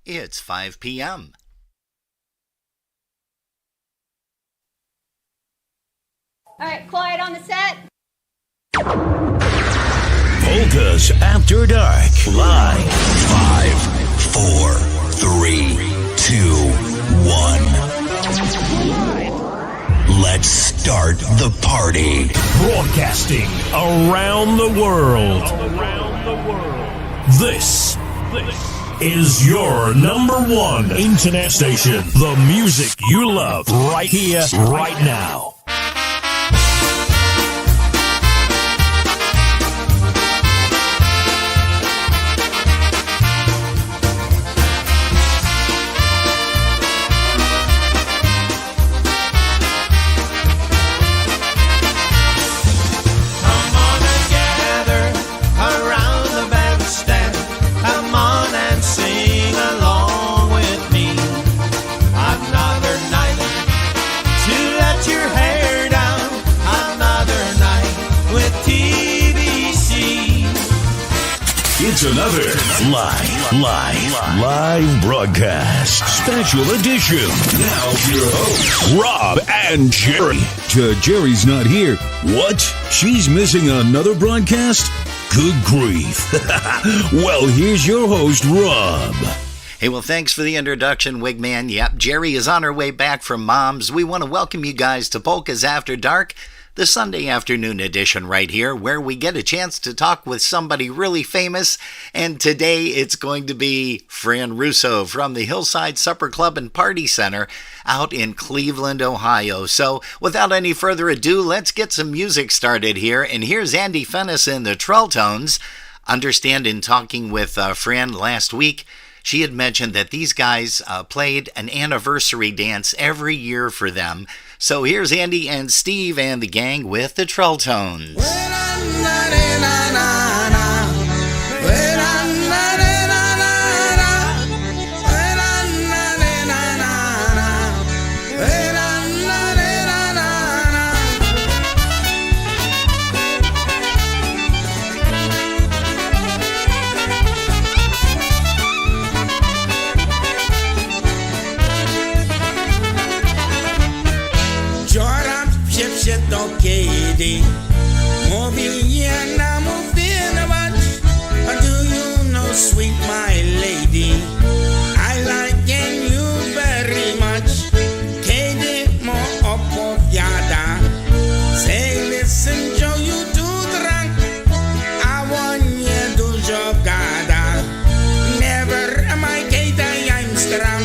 It's 5 p.m. All right, quiet on the set. Polkas After Dark. Live. 5, 4, 3, 2, 1. Let's start the party. Broadcasting around the world. This is your number one internet station. The music you love right here, right now. It's another live broadcast. Special edition. Now your hosts, Rob and Jerry. Jerry's not here. What? She's missing another broadcast? Good grief. Well, here's your host, Rob. Hey, well, thanks for the introduction, Wigman. Yep, Jerry is on her way back from Mom's. We want to welcome you guys to Polkas After Dark, the Sunday afternoon edition right here, where we get a chance to talk with somebody really famous. And today it's going to be Fran Russo from the Hillside Supper Club and Party Center out in Cleveland, Ohio. So without any further ado, let's get some music started here. And here's Andy Fennis in the Trelltones. Understand in talking with Fran last week, she had mentioned that these guys played an anniversary dance every year for them. So here's Andy and Steve and the gang with the Trelltones. Kiedy mówi jedna mówiłaś, do you know sweet my lady, I like you very much. Kiedy mu opowiada, say listen Joe, you too drunk, a on nie dużo gada. Never am I Katie, I'm strong.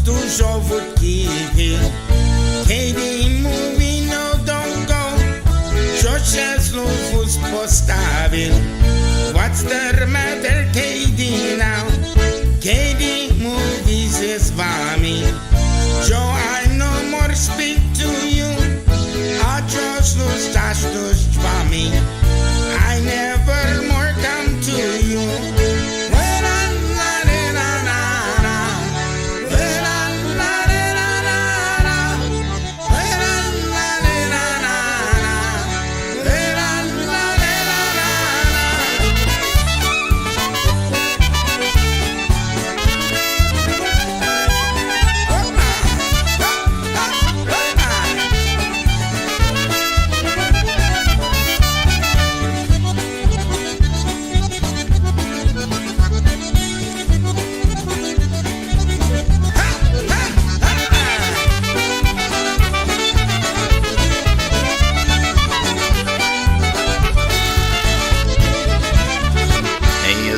Dużo wódki, Katie mówi no don't go, co się znów ust postawił. What's the matter Katie now? Katie mówi ze z wami, Joe I no more speak to you, a co znów stasz z wami, I never more come to you.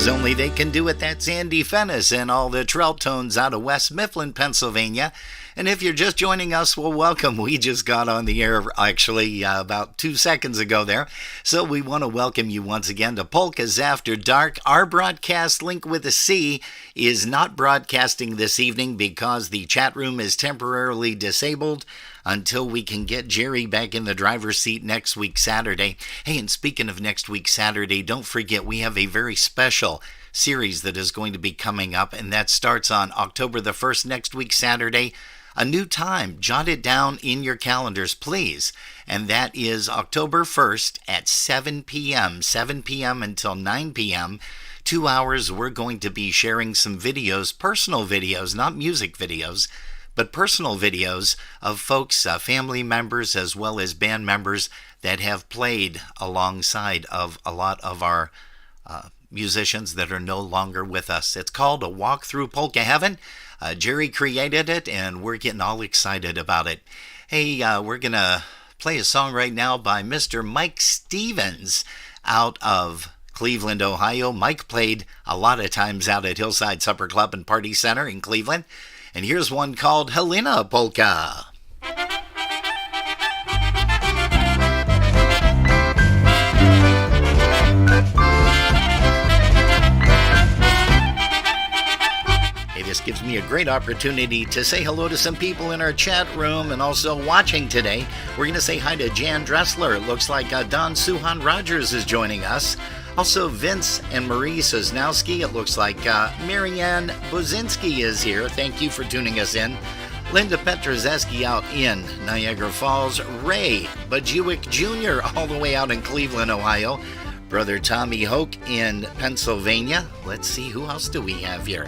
Only they can do it. That's Andy Fennis and all the Trelltones out of West Mifflin, Pennsylvania. And if you're just joining us, well, welcome. We just got on the air actually about 2 seconds ago there. So we want to welcome you once again to Polkas After Dark. Our broadcast link with a C is not broadcasting this evening because the chat room is temporarily disabled until we can get Jerry back in the driver's seat next week, Saturday. Hey, and speaking of next week, Saturday, don't forget we have a very special series that is going to be coming up, and that starts on October the 1st, next week, Saturday. A new time, jot it down in your calendars, please. And that is October 1st at 7 p.m., 7 p.m. until 9 p.m. 2 hours, we're going to be sharing some videos, personal videos, not music videos, but personal videos of folks, family members, as well as band members that have played alongside of a lot of our musicians that are no longer with us. It's called A Walk Through Polka Heaven. Jerry created it, and we're getting all excited about it. Hey, we're going to play a song right now by Mr. Mike Stevens out of Cleveland, Ohio. Mike played a lot of times out at Hillside Supper Club and Party Center in Cleveland. And here's one called Helena Polka. This gives me a great opportunity to say hello to some people in our chat room and also watching today. We're going to say hi to Jan Dressler. It looks like Don Suhan Rogers is joining us. Also, Vince and Marie Sosnowski. It looks like Marianne Bozinski is here. Thank you for tuning us in. Linda Petrozeski out in Niagara Falls. Ray Bajuik Jr. all the way out in Cleveland, Ohio. Brother Tommy Hoke in Pennsylvania. Let's see, who else do we have here?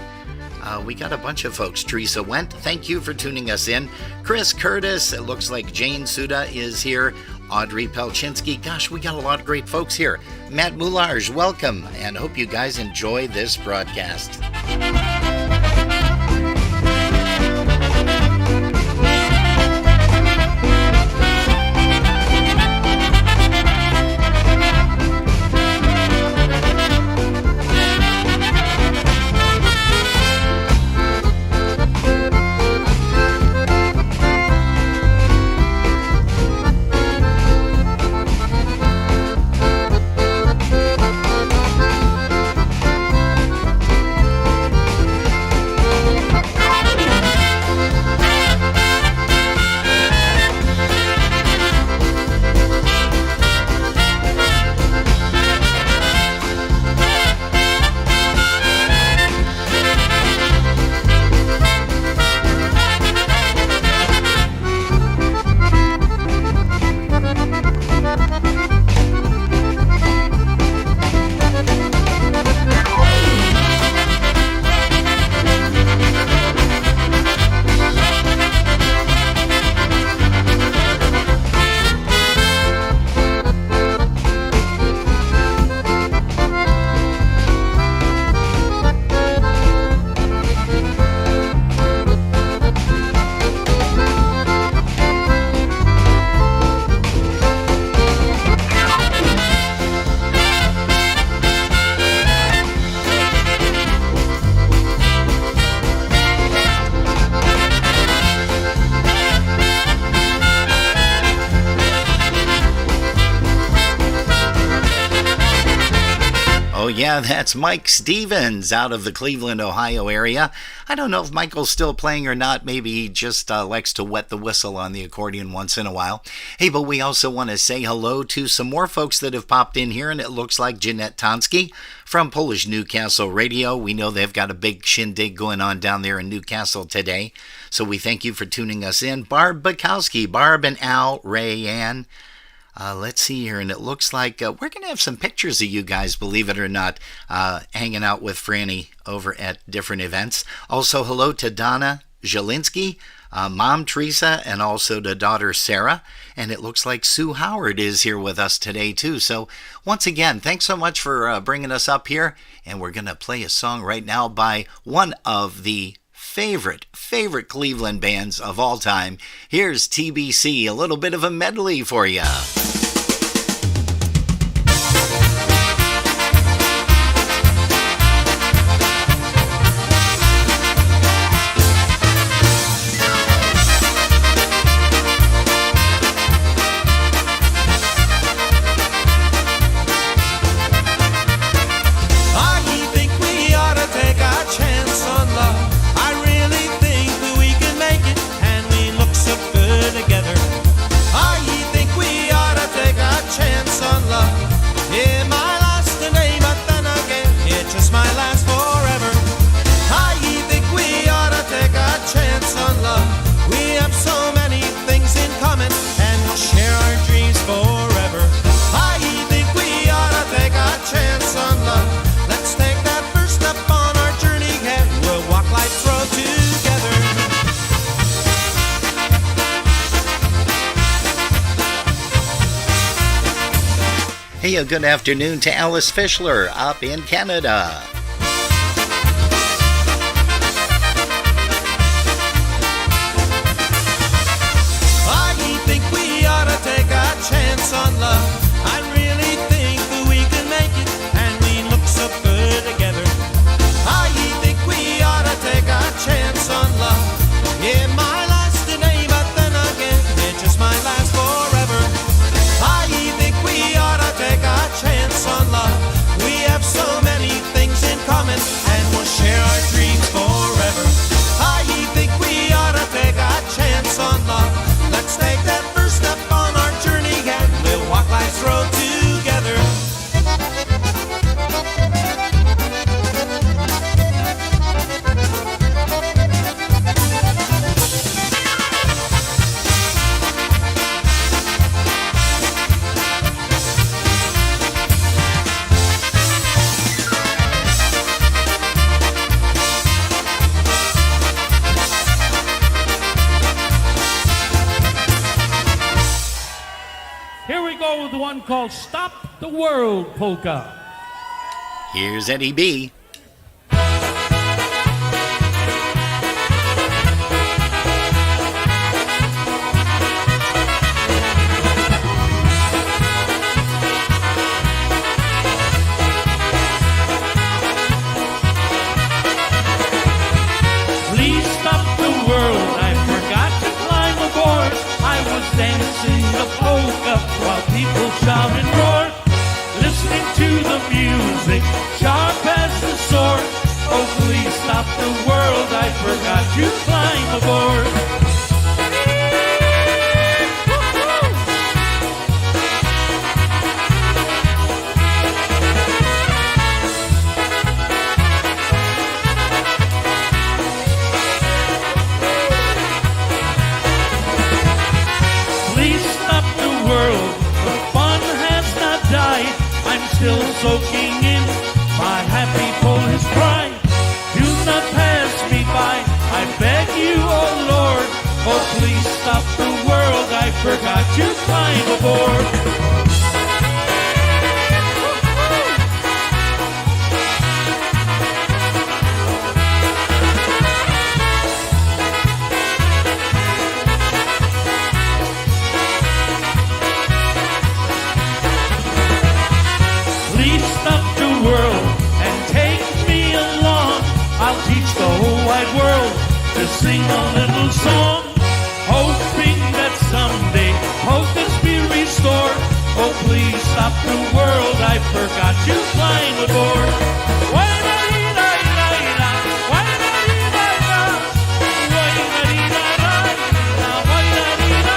We got a bunch of folks. Teresa Wendt, thank you for tuning us in. Chris Curtis, it looks like Jane Suda is here. Audrey Pelchinsky, gosh, we got a lot of great folks here. Matt Moularge, welcome, and hope you guys enjoy this broadcast. Yeah, that's Mike Stevens out of the Cleveland, Ohio area. I don't know if Michael's still playing or not. Maybe he just likes to wet the whistle on the accordion once in a while. Hey, but we also want to say hello to some more folks that have popped in here, and it looks like Jeanette Tonsky from Polish Newcastle Radio. We know they've got a big shindig going on down there in Newcastle today, so we thank you for tuning us in. Barb Bukowski, Barb and Al, Ray Ann. Let's see here, and it looks like we're going to have some pictures of you guys, believe it or not, hanging out with Franny over at different events. Also, hello to Donna Zielinski, Mom Teresa, and also to daughter Sarah. And it looks like Sue Howard is here with us today, too. So, once again, thanks so much for bringing us up here. And we're going to play a song right now by one of the favorite Cleveland bands of all time. Here's TBC, a little bit of a medley for you. Hey, a good afternoon to Alice Fischler up in Canada. I think we ought to take a chance on love. I really think that we can make it, and we look so good together. I think we ought to take a chance on love. It might last today, but then again, it just might last forever. I think we ought to take a chance on love. We have so many things in common, and we'll share our dreams forever. I think we ought to take a chance on love. Let's take that first step on our journey, and we'll walk life's road together. Here we go with the one called Stop the World Polka. Here's Eddie B. Please stop the world, I forgot to climb aboard. I was dancing the polka while people shout and roar. Listening to the music, sharp as the sword. Oh, please stop the world, I forgot to climb aboard. Please stop the world, the fun has not died. I'm still soaking in my happy Polish pride. Do not pass me by, I beg you, oh Lord. Oh, please stop the world, I forgot to climb aboard. Please stop the world and take me along. I'll teach the whole wide world to sing a little song, hoping that someday polkas be restored. Oh, please stop the world, I forgot to climb aboard. Why-da-dee-da-dee-da-dee-da, why-da-dee-da-da, why-da-dee-da-da, why-da-dee-da-da.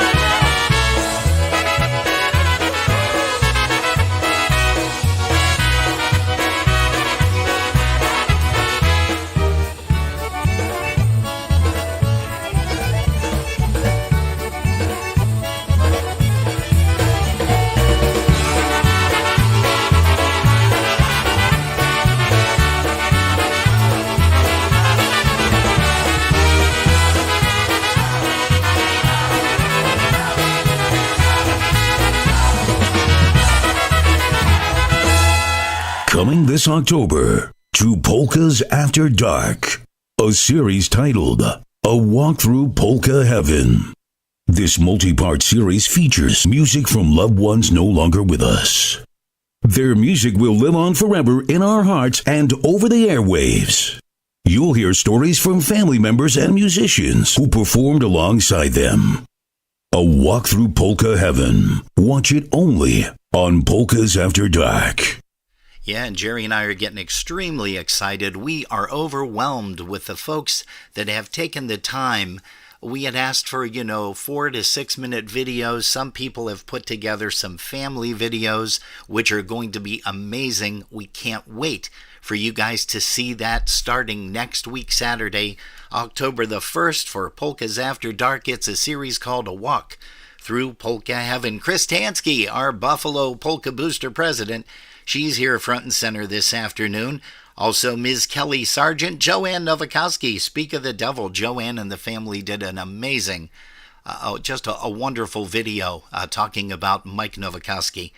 Coming this October to Polkas After Dark, a series titled A Walk Through Polka Heaven. This multi-part series features music from loved ones no longer with us. Their music will live on forever in our hearts and over the airwaves. You'll hear stories from family members and musicians who performed alongside them. A Walk Through Polka Heaven. Watch it only on Polkas After Dark. Yeah, and Jerry and I are getting extremely excited. We are overwhelmed with the folks that have taken the time. We had asked for, 4 to 6 minute videos. Some people have put together some family videos, which are going to be amazing. We can't wait for you guys to see that starting next week, Saturday, October the 1st, for Polkas After Dark. It's a series called A Walk Through Polka Heaven. Chris Tansky, our Buffalo Polka Booster president, she's here front and center this afternoon. Also, Ms. Kelly Sargent, Joanne Novikowski, Speak of the Devil. Joanne and the family did an amazing, just a wonderful video talking about Mike Novikowski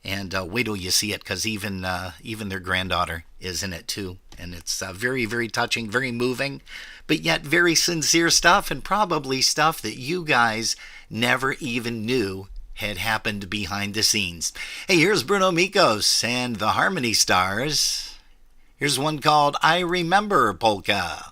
And wait till you see it, because even their granddaughter is in it too. And it's very, very touching, very moving, but yet very sincere stuff, and probably stuff that you guys never even knew had happened behind the scenes. Hey, here's Bruno Mikos and the Harmony Stars. Here's one called I Remember Polka.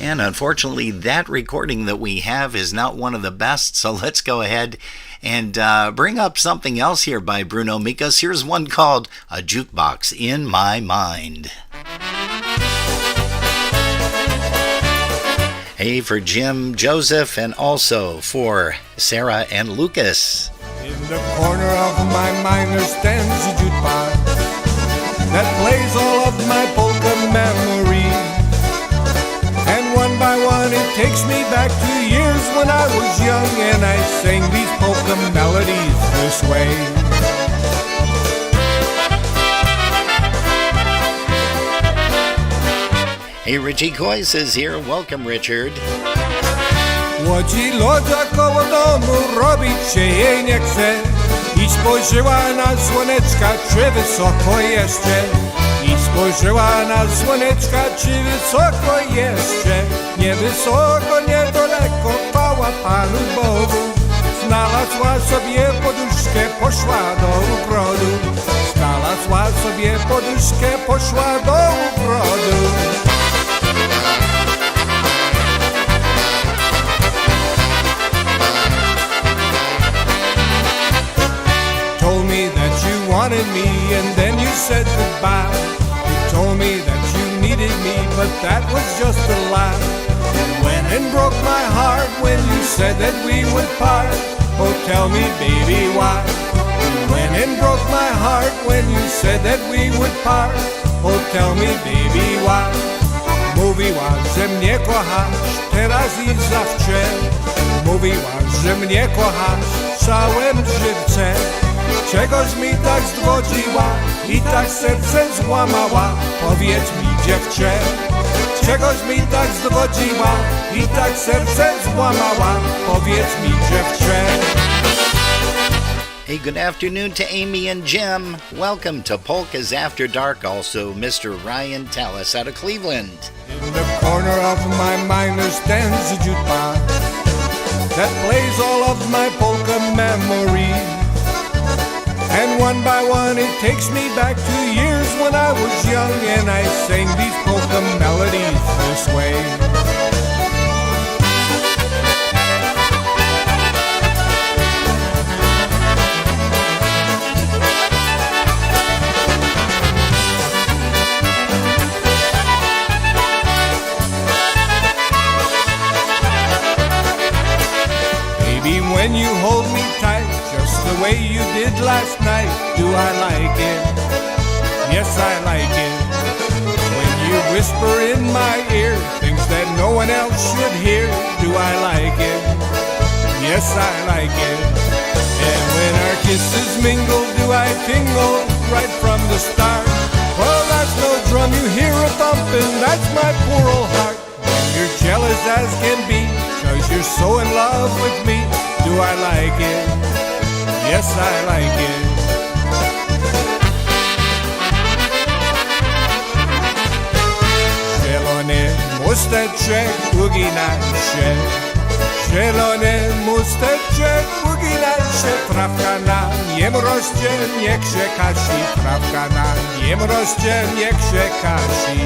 And unfortunately, that recording that we have is not one of the best, so let's go ahead and bring up something else here by Bruno Mikos. Here's one called A Jukebox in My Mind. Hey, for Jim, Joseph, and also for Sarah and Lucas. In the corner of my mind there stands a jukebox that plays all of my polka memories. And one by one it takes me back to years when I was young, and I sang these polka melodies this way. Hey, Richie Coyce is here. Welcome, Richard. Łodzi lodzia koło domu, robić się jej nie chce. I spojrzyła na słoneczka, czy wysoko jeszcze. I spojrzyła na słoneczka, czy wysoko jeszcze. Nie wysoko, nie daleko, chwała Panu Bogu. Znalazła sobie poduszkę, poszła do ogrodu. Znalazła sobie poduszkę, poszła do ogrodu. Told me that you wanted me and then you said goodbye. You told me that you needed me, but that was just a lie. You went and broke my heart when you said that we would part. Oh, tell me, baby, why? You went and broke my heart when you said that we would part. Oh, tell me, baby, why? Mówiła, że mnie kochasz teraz i zawsze. Mówiła, że mnie kochasz całym żywcem. Czegoś mi tak zgodziła i tak serce złamała. Powiedz mi, dziewczę, czegoś mi tak zgodziła i tak serce złamała. Powiedz mi, dziewczę. Hey, good afternoon to Amy and Jim. Welcome to Polkas After Dark. Also, Mr. Ryan Tallis out of Cleveland. In the corner of my mind there stands a jukebox that plays all of my polka memories. And one by one it takes me back to years when I was young, and I sang these polka melodies this way. Baby, when you hold me tight, just the way you did last night, do I like it? Yes, I like it. When you whisper in my ear things that no one else should hear, do I like it? Yes, I like it. And when our kisses mingle, do I tingle right from the start? Well, that's no drum you hear a thumping, that's my poor old heart. When you're jealous as can be, 'cause you're so in love with me, do I like it? Yes, I like it. Zielony musteczek uginaj się, zielony musteczek uginaj się, trawka na niem rośnie, niech się kasi, trawka na niem rośnie, niech się kasi.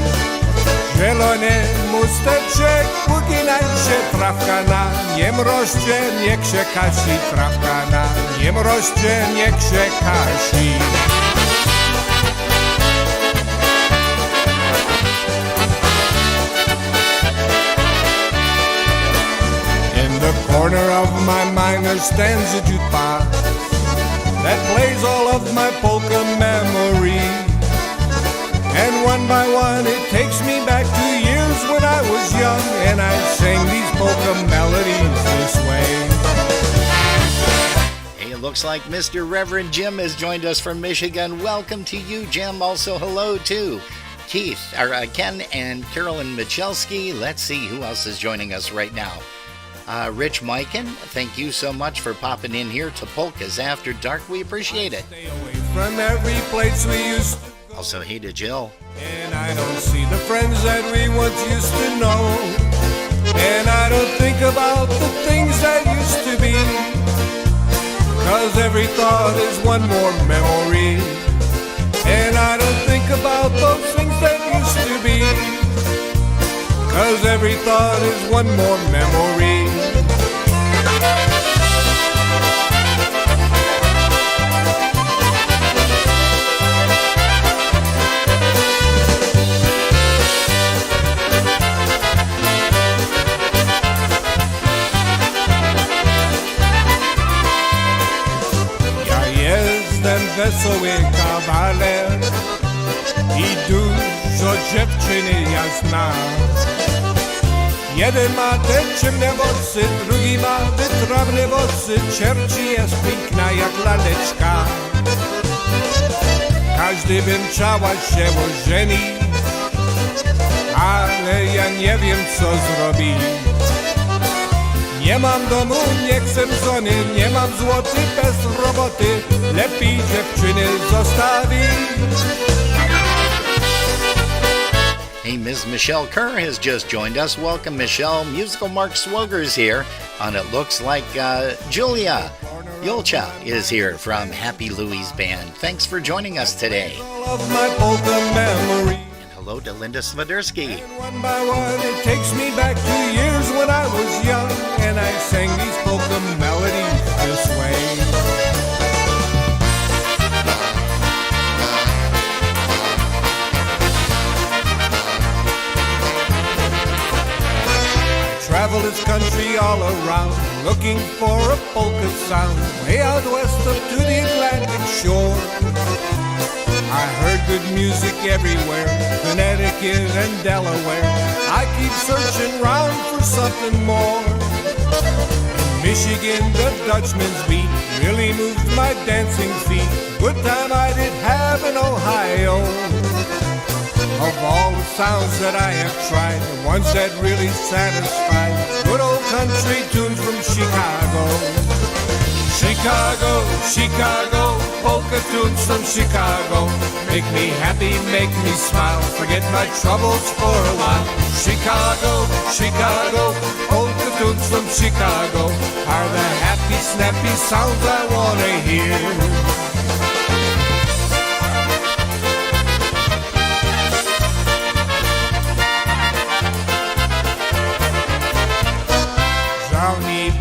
Zielony musteczek uginaj się, trawka na niem rośnie, niech się kasi, trawka na niem rośnie, niech się kasi. In the corner of my mind there stands a jukebox that plays all of my polka memories. And one by one it takes me back to years when I was young, and I sang these polka melodies this way. Hey, it looks like Mr. Reverend Jim has joined us from Michigan. Welcome to you, Jim. Also, hello to Ken and Carolyn Michelski. Let's see who else is joining us right now. Rich Mikan, thank you so much for popping in here to Polkas After Dark. We appreciate it. Stay away from every place we used to go. Also, hey to Jill. And I don't see the friends that we once used to know. And I don't think about the things that used to be. 'Cause every thought is one more memory. And I don't think about those things that used to be. 'Cause every thought is one more memory. Ja jestem wesoły kawaler i dużo dziewczyny ja znam. Jeden ma te ciemne włosy, drugi ma wytrawne włosy. Cierci jest piękna jak laleczka. Każdy bym chciała się ożenić, ale ja nie wiem co zrobić. Nie mam domu, nie chcę żony, nie mam złoty bez roboty. Lepiej dziewczyny zostawić. Hey, Ms. Michelle Kerr has just joined us. Welcome, Michelle. Musical Mark Swoger's here, and it looks like Julia Yulcha is here from Happy Louie's Band. Thanks for joining us today. All of my polka memories. And hello to Linda Swiderski. And one by one it takes me back to years when I was young. And I sang these polka melodies this way. Travel this country all around, looking for a polka sound, way out west up to the Atlantic shore. I heard good music everywhere, Connecticut and Delaware. I keep searching round for something more. In Michigan, the Dutchman's beat really moved my dancing feet. Good time I did have in Ohio. Of all the sounds that I have tried, the ones that really satisfy, good old country tunes from Chicago. Chicago, Chicago, polka tunes from Chicago. Make me happy, make me smile, forget my troubles for a while. Chicago, Chicago, polka tunes from Chicago are the happy, snappy sounds I wanna hear.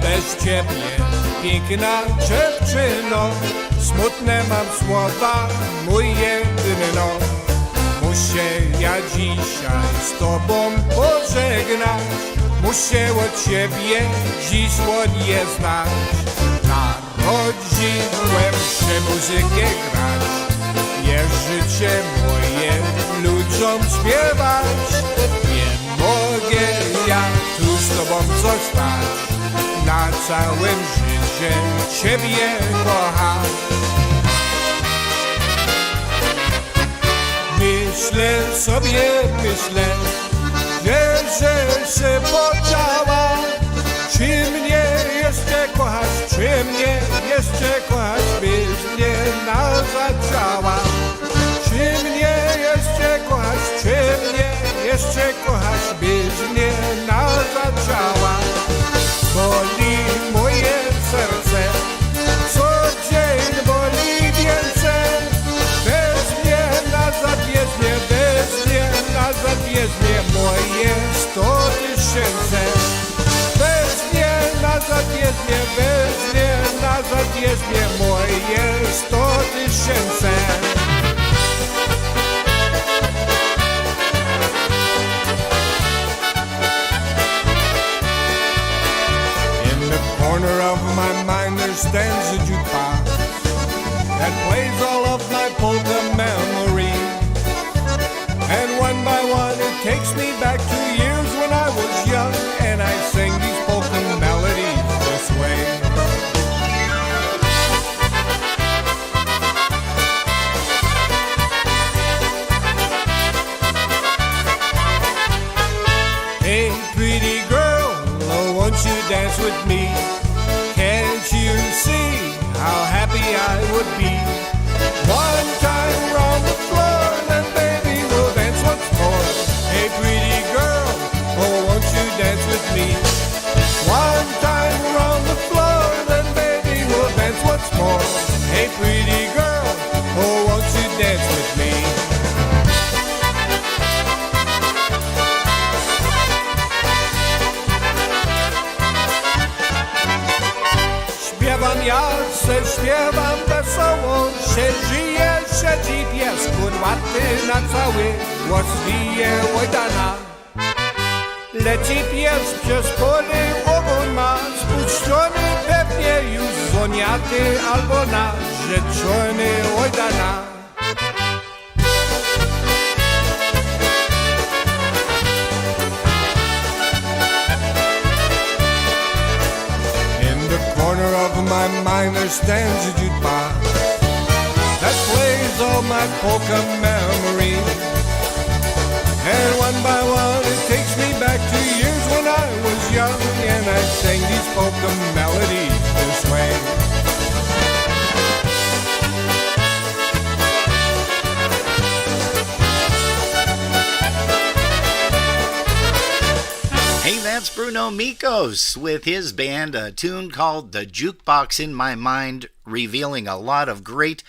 Bez ciebie, piękna dziewczyno, smutne mam słowa, mój jedyno. Muszę ja dzisiaj z tobą pożegnać, muszę od ciebie dziś ładnie znać. Narodziłem się muzykę grać, jest życie moje ludziom śpiewać. Nie mogę ja tu z tobą zostać, na całym życiu ciebie kocham. Myślę sobie, myślę, że się podziała. Czy mnie jeszcze kochasz, czy mnie jeszcze kochasz, byś mnie nazaczała. Czy mnie jeszcze kochasz, czy mnie jeszcze kochasz, byś mnie nazaczała. Boli moje serce, co dzień boli więcej. Bez mnie nazad weźmie, bez mnie nazad weźmie moje 100 000. Bez mnie nazad weźmie, bez mnie nazad weźmie moje 100 000. Corner of my mind there stands a jukebox that plays all of my polka memories. And one by one it takes me back to years when I was young, and I sing these polka melodies dance with me? Can't you see how happy I would be? One time around the floor, then baby we'll dance once more. Hey pretty girl, oh won't you dance with me? One time around the floor, then baby we'll dance once more. Hey pretty girl, oh won't you dance with me? Śpiewam ja, se śpiewam wesoło, się żyje, siedzi pies, kurwaty na cały głos wije łojdana. Leci pies przez pole, ogon ma, spuszczony pewnie już zoniaty albo narzeczony łojdana. Corner of my mind there stands a jukebox that plays all my polka memories, and one by one it takes me back to years when I was young and I sang these polka melodies this way. Hey, that's Bruno Mikos with his band, a tune called The Jukebox in My Mind, revealing a lot of great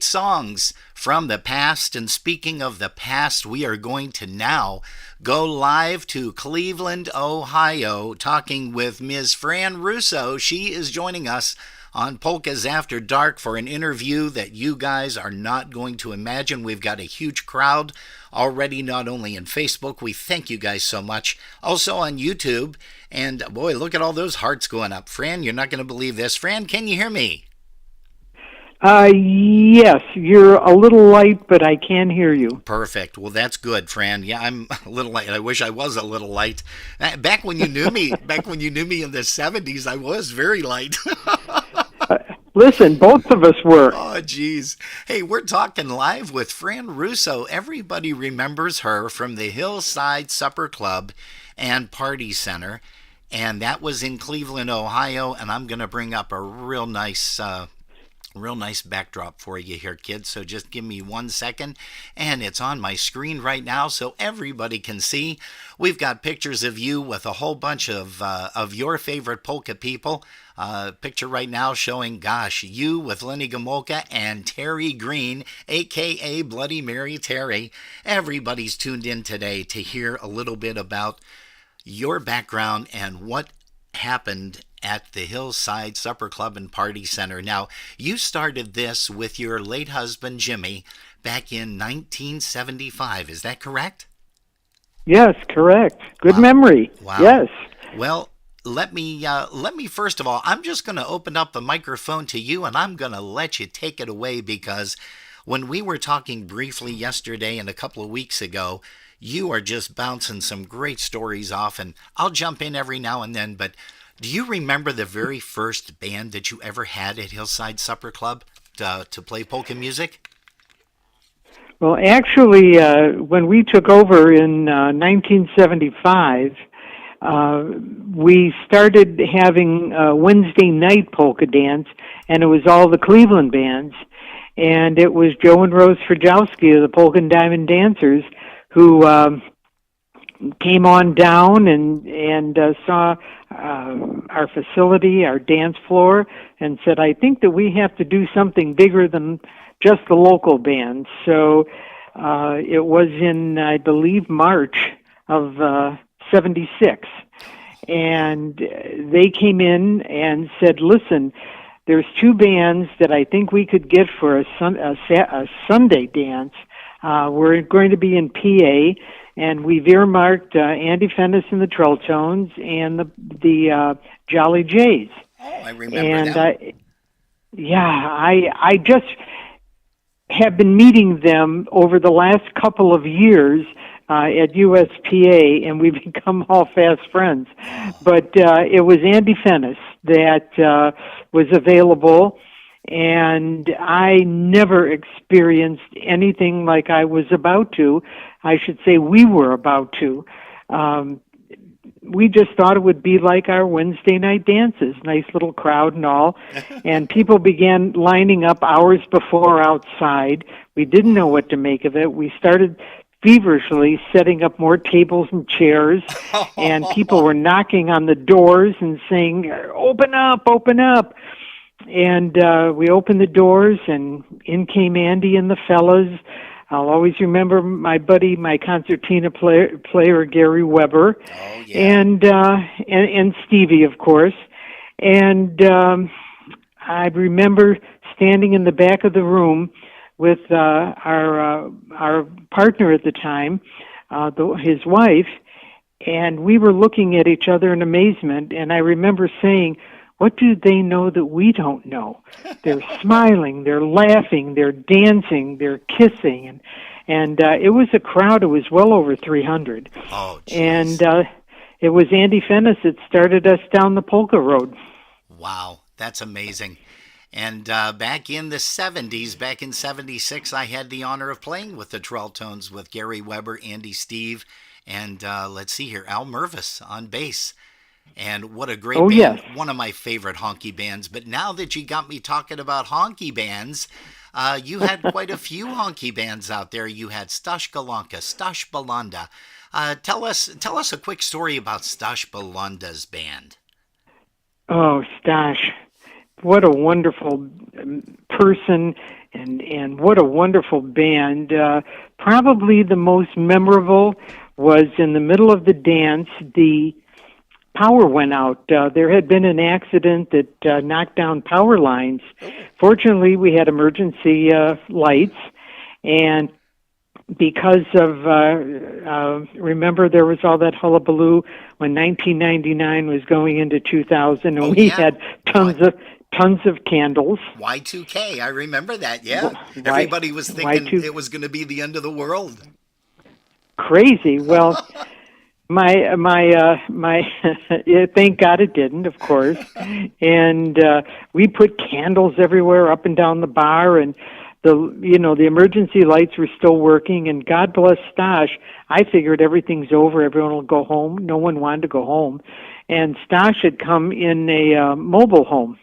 songs from the past. And speaking of the past, we are going to now go live to Cleveland, Ohio, talking with Ms. Fran Russo. She is joining us on Polkas After Dark for an interview that you guys are not going to imagine. We've got a huge crowd already, not only in Facebook. We thank you guys so much. Also on YouTube. And boy, look at all those hearts going up. Fran, you're not going to believe this. Fran, can you hear me? Yes, you're a little light, but I can hear you. Perfect. Well, that's good, Fran. Yeah, I'm a little light. I wish I was a little light. Back when you knew me, in the 70s, I was very light. Listen, both of us were. Oh, geez. Hey, we're talking live with Fran Russo. Everybody remembers her from the Hillside Supper Club and Party Center, and that was in Cleveland, Ohio. And I'm going to bring up a real nice backdrop for you here, kids. So just give me 1 second, and it's on my screen right now so everybody can see. We've got pictures of you with a whole bunch of your favorite polka people. Picture right now showing, you with Lenny Gomolka and Terry Green, a.k.a. Bloody Mary Terry. Everybody's tuned in today to hear a little bit about your background and what happened at the Hillside Supper Club and Party Center. Now, you started this with your late husband, Jimmy, back in 1975. Is that correct? Yes, correct. Good memory. Wow. Yes. Well, let me first of all, I'm just going to open up the microphone to you, and I'm going to let you take it away, because when we were talking briefly yesterday and a couple of weeks ago, you are just bouncing some great stories off, and I'll jump in every now and then, but do you remember the very first band that you ever had at Hillside Supper Club to play polka music? Well, actually, when we took over in 1975, we started having Wednesday night polka dance, and it was all the Cleveland bands, and it was Joe and Rose Frajowski of the Polka and Diamond Dancers who came on down and saw our facility, our dance floor, and said, I think that we have to do something bigger than just the local bands. So it was in, I believe, March of 76. And they came in and said, listen, there's two bands that I think we could get for a Sunday dance. We're going to be in PA, and we've earmarked Andy Fennis and the Trolltones and the Jolly Jays. Oh, I remember that. I just have been meeting them over the last couple of years at USPA, and we've become all fast friends. But it was Andy Fennis that was available, and I never experienced anything like I was about to. I should say we were about to. we just thought it would be like our Wednesday night dances, nice little crowd and all. And people began lining up hours before outside. We didn't know what to make of it. We started feverishly setting up more tables and chairs, and people were knocking on the doors and saying, "Open up, open up." And we opened the doors, and in came Andy and the fellas. I'll always remember my buddy, my concertina player Gary Weber, and Stevie, of course. And I remember standing in the back of the room with our partner at the time, his wife, and we were looking at each other in amazement. And I remember saying, "What do they know that we don't know?" They're smiling, they're laughing, they're dancing, they're kissing, and it was a crowd. It was well over 300. Oh, geez. And it was Andy Fennis that started us down the polka road. Wow, that's amazing. And back in the 70s, back in 76, I had the honor of playing with the Trelltones with Gary Weber, Andy Steve, and let's see here, Al Mervis on bass. And what a great band. Yes. One of my favorite honky bands. But now that you got me talking about honky bands, you had quite a few honky bands out there. You had Stash Galanka, Stash Balanda. Tell us a quick story about Stash Balanda's band. Oh, Stash. What a wonderful person, and what a wonderful band. Probably the most memorable was in the middle of the dance, the power went out. There had been an accident that knocked down power lines. Fortunately, we had emergency lights, and because of, remember there was all that hullabaloo when 1999 was going into 2000, and we had tons of candles. Y2K, I remember that, yeah. Everybody was thinking it was going to be the end of the world. Crazy. Well, my thank God it didn't, of course. And we put candles everywhere up and down the bar, and the emergency lights were still working, and God bless Stash. I figured everything's over, everyone will go home. No one wanted to go home. And Stash had come in a mobile home.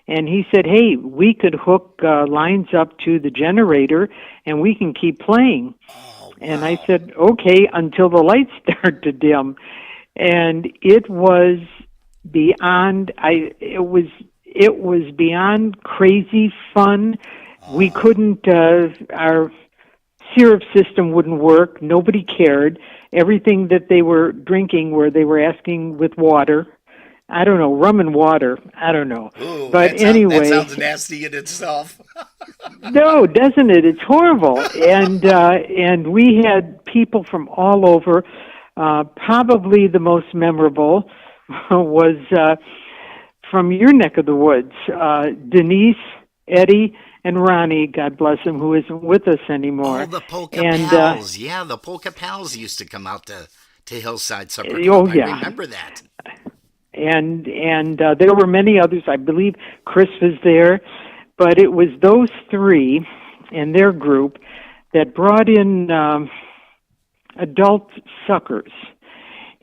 And he said, "Hey, we could hook lines up to the generator, and we can keep playing." Oh, wow. And I said, "Okay, until the lights start to dim." And it was beyond. It was beyond crazy fun. We couldn't. Our syrup system wouldn't work. Nobody cared. Everything that they were drinking, they were asking with water. I don't know, rum and water. I don't know. Ooh, but anyway, that sounds nasty in itself. No, doesn't it? It's horrible. And we had people from all over. Probably the most memorable was from your neck of the woods. Denise, Eddie, and Ronnie, God bless him, who isn't with us anymore. Oh, the Polka Pals. The Polka Pals used to come out to Hillside Supper Club. Oh, yeah. I remember that. And there were many others. I believe Chris was there. But it was those three and their group that brought in adult suckers.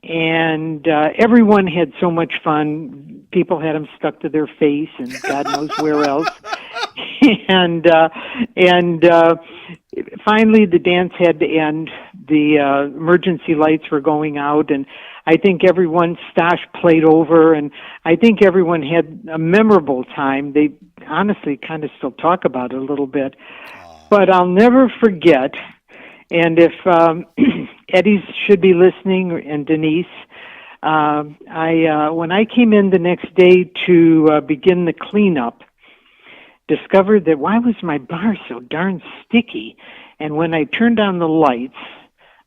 And everyone had so much fun. People had them stuck to their face and God knows where else. And finally the dance had to end. The emergency lights were going out, and I think Stash played over, and I think everyone had a memorable time. They honestly kind of still talk about it a little bit. But I'll never forget, and if Eddie should be listening, and Denise, when I came in the next day to begin the cleanup, discovered that why was my bar so darn sticky? And when I turned on the lights,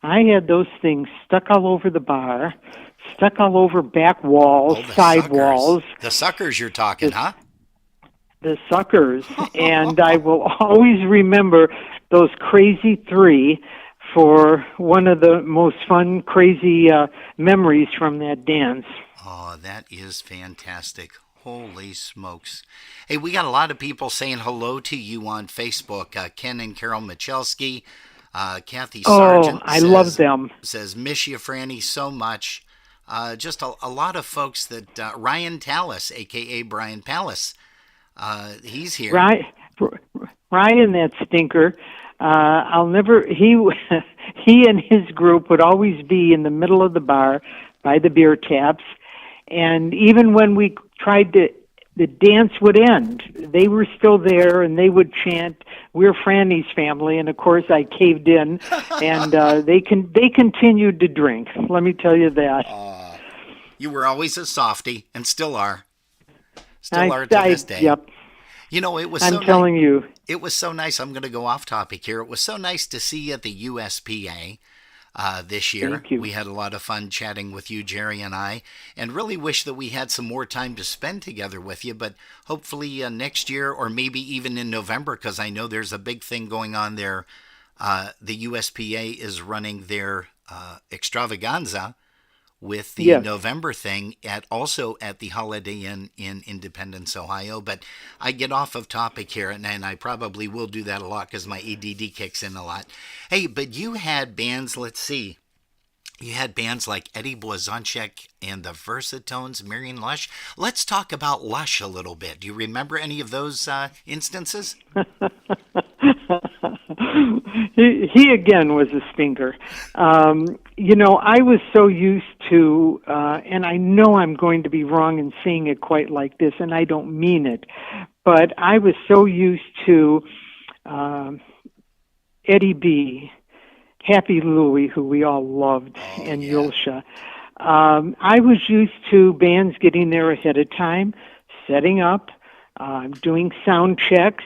I had those things stuck all over the bar, stuck all over back walls, side walls. The suckers you're talking, huh? The suckers. And I will always remember those crazy three for one of the most fun, crazy memories from that dance. Oh, that is fantastic. Holy smokes. Hey, we got a lot of people saying hello to you on Facebook. Ken and Carol Michalski. Kathy Sargent I love them. Says, miss you, Franny, so much. just a lot of folks that Ryan Tallis, a.k.a. Brian Pallis, he's here. Ryan, that stinker. I'll never. He and his group would always be in the middle of the bar by the beer taps, and even when we tried to, the dance would end. They were still there, and they would chant, "We're Franny's family," and of course I caved in, and they continued to drink. Let me tell you that. You were always a softie, and still are. Still are to this day. Yep. You know, it was. I'm telling you. It was so nice. I'm going to go off topic here. It was so nice to see you at the USPA this year. Thank you. We had a lot of fun chatting with you, Jerry and I, and really wish that we had some more time to spend together with you. But hopefully next year, or maybe even in November, because I know there's a big thing going on there. The USPA is running their extravaganza with the November thing also at the Holiday Inn in Independence, Ohio. But I get off of topic here, and I probably will do that a lot because my ADD kicks in a lot. Hey, but you had bands, let's see. You had bands like Eddie Blazonczyk and the Versatones, Marion Lush. Let's talk about Lush a little bit. Do you remember any of those instances? He again was a stinker. I was so used to, and I know I'm going to be wrong in saying it quite like this, and I don't mean it, but I was so used to Eddie B., Happy Louie, who we all loved, and Yulsha. I was used to bands getting there ahead of time, setting up, doing sound checks,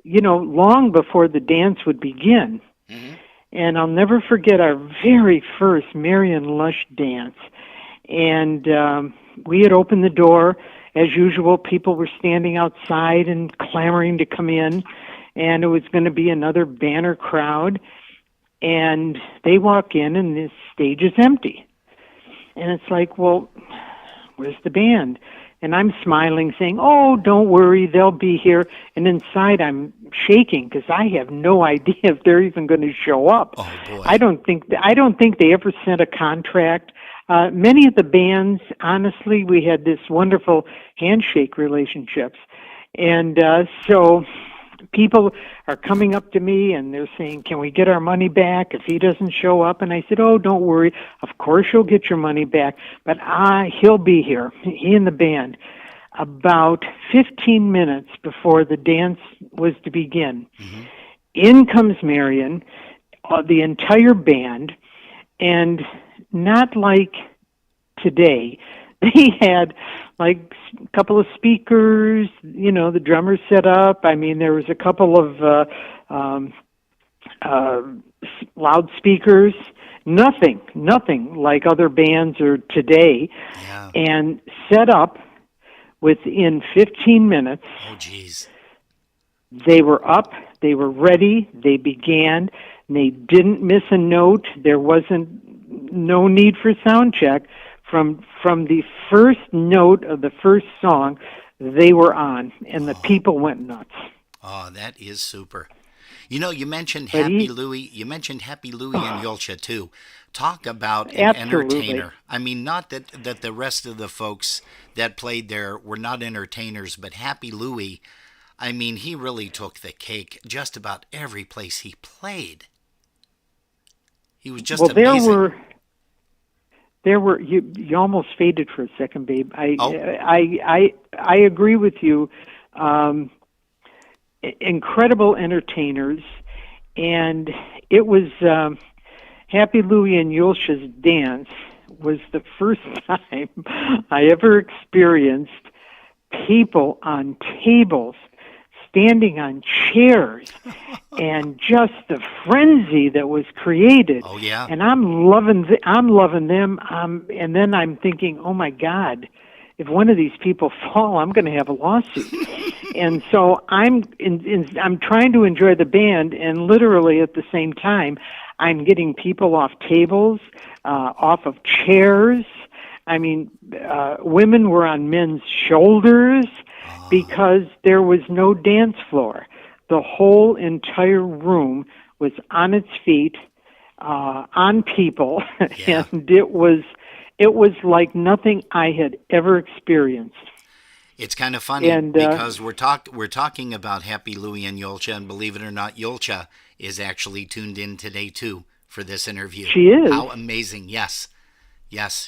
long before the dance would begin. Mm-hmm. And I'll never forget our very first Marion Lush dance. And we had opened the door. As usual, people were standing outside and clamoring to come in. And it was going to be another banner crowd. And they walk in, and the stage is empty. And it's like, well, where's the band? And I'm smiling, saying, "Oh, don't worry, they'll be here." And inside, I'm shaking because I have no idea if they're even going to show up. Oh boy! I don't think they ever sent a contract. Many of the bands, honestly, we had this wonderful handshake relationships, and so people are coming up to me and they're saying, "Can we get our money back if he doesn't show up?" And I said, "Oh, don't worry. Of course you'll get your money back, but he'll be here, he and the band." About 15 minutes before the dance was to begin, in comes Marion, the entire band, and not like today. They had like a couple of speakers, the drummers set up. I mean, there was a couple of loudspeakers, nothing like other bands or today, and set up within 15 minutes. Oh, geez. They were up, they were ready, they began, and they didn't miss a note. There wasn't no need for sound check. From the first note of the first song, they were on, and the people went nuts. Oh, that is super. You mentioned Happy Louie. You mentioned Happy Louie and Yulsha too. Talk about an entertainer. I mean, not that the rest of the folks that played there were not entertainers, but Happy Louie, I mean, he really took the cake just about every place he played. He was just amazing. There were you almost faded for a second, babe. I agree with you. Incredible entertainers, and it was Happy Louie and Yulsha's dance was the first time I ever experienced people on tables, standing on chairs, and just the frenzy that was created. Oh yeah. And I'm loving them. And then I'm thinking, oh my God, if one of these people fall, I'm going to have a lawsuit. And so I'm trying to enjoy the band, and literally at the same time, I'm getting people off tables, off of chairs. I mean, women were on men's shoulders because there was no dance floor. The whole entire room was on its feet, on people, and it was It was like nothing I had ever experienced. It's kind of funny And, because we're talking about Happy Louie and Yulcha, and believe it or not, Yulcha is actually tuned in today too for this interview. She is? How amazing! Yes,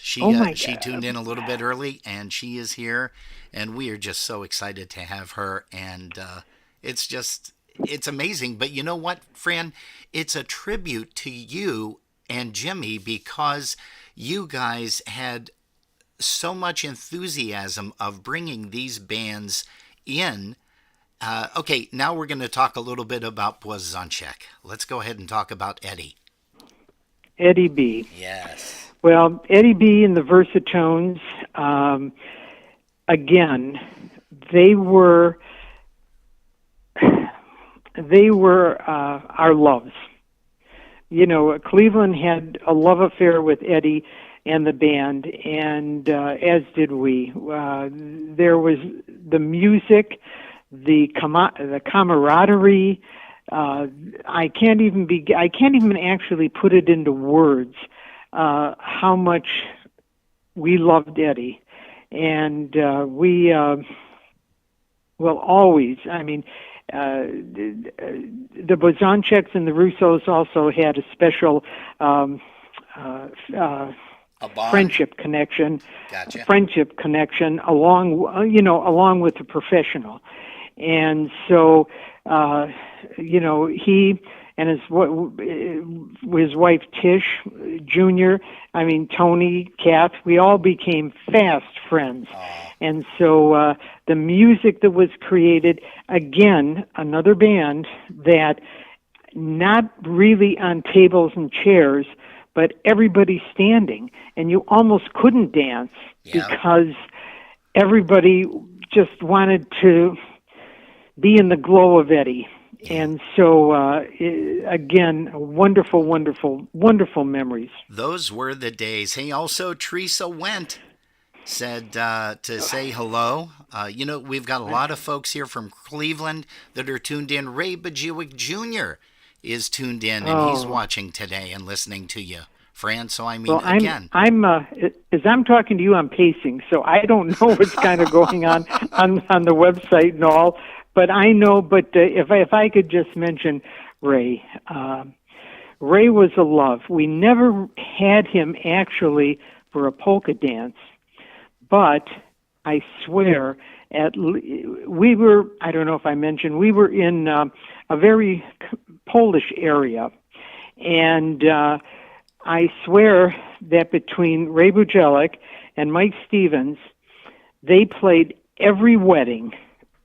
she Oh my she God. tuned in a little bit early, and she is here, and we are just so excited to have her. And it's amazing. But you know what, Fran? It's a tribute to you and Jimmy because you guys had so much enthusiasm of bringing these bands in. Okay, now we're going to talk a little bit about Błazonczyk. Let's go ahead and talk about Eddie. Eddie B. Yes. Well, Eddie B. and the Versatones, again, they were our loves. You know, Cleveland had a love affair with Eddie and the band, and as did we. There was the music, the camaraderie. I can't even actually put it into words how much we loved Eddie, and we will always. I mean, the Błazonczyks and the Russos also had a special friendship connection. Gotcha. Friendship connection along with the professional, and so he and his wife Tish Jr. I mean Tony, Kath. We all became fast friends. And so the music that was created, again, another band that not really on tables and chairs, but everybody standing. And you almost couldn't dance because everybody just wanted to be in the glow of Eddie. And so, again, wonderful, wonderful, wonderful memories. Those were the days. Hey, also, Teresa Went said to say hello. We've got a lot of folks here from Cleveland that are tuned in. Ray Bajewick Jr. is tuned in, and he's watching today and listening to you, Fran. So, I mean, again. As I'm talking to you, I'm pacing, so I don't know what's kind of going on the website and all. But I know, if I could just mention Ray. Ray was a love. We never had him actually for a polka dance. But I swear, I don't know if I mentioned, we were in a very Polish area. And I swear that between Ray Bujelik and Mike Stevens, they played every wedding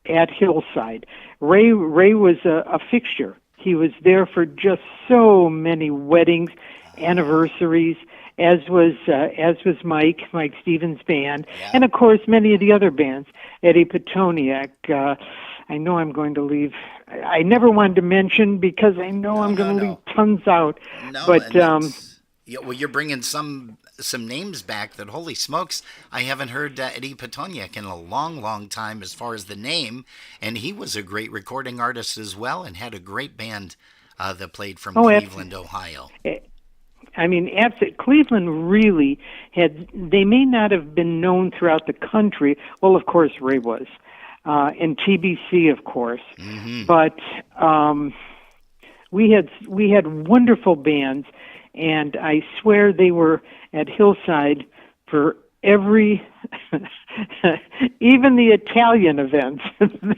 at Hillside. Ray was a fixture. He was there for just so many weddings, anniversaries, as was Mike Stevens' band, and of course many of the other bands. Eddie Petoniak. I know I'm going to leave. I never wanted to mention because I know I'm going to leave tons out. No, but you're bringing some names back that, holy smokes, I haven't heard Eddie Petoniak in a long, long time as far as the name, and he was a great recording artist as well and had a great band that played from Cleveland, Ohio. I mean, Cleveland really they may not have been known throughout the country. Well, of course, Ray was. And TBC, of course. Mm-hmm. But we had wonderful bands, and I swear they were at Hillside for every, even the Italian events.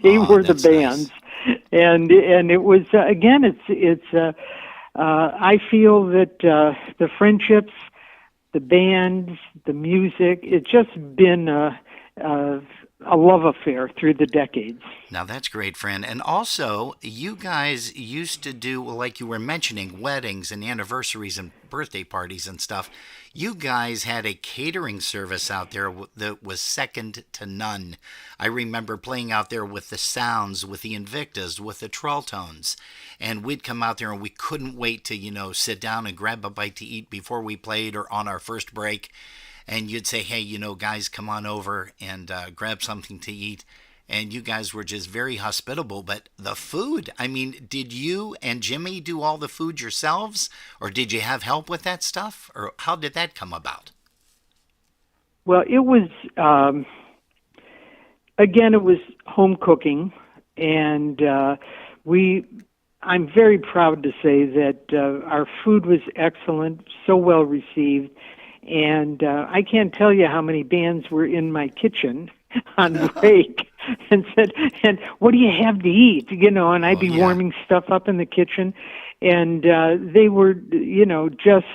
They were the bands. Nice. And it was, again, it's I feel that the friendships, the bands, the music, it's just been a love affair through the decades. Now that's great, Fran. And also, you guys used to do, like you were mentioning, weddings and anniversaries and birthday parties and stuff. You guys had a catering service out there that was second to none. I remember playing out there with the Sounds, with the Invictas, with the Trolltones. And we'd come out there and we couldn't wait to, sit down and grab a bite to eat before we played or on our first break. And you'd say, hey, guys, come on over and grab something to eat. And you guys were just very hospitable. But the food, I mean, did you and Jimmy do all the food yourselves? Or did you have help with that stuff? Or how did that come about? Well, it was, again, it was home cooking, and I'm very proud to say that our food was excellent, so well received, and I can't tell you how many bands were in my kitchen on break and said, "And what do you have to eat?" And I'd be warming stuff up in the kitchen, and they were, just.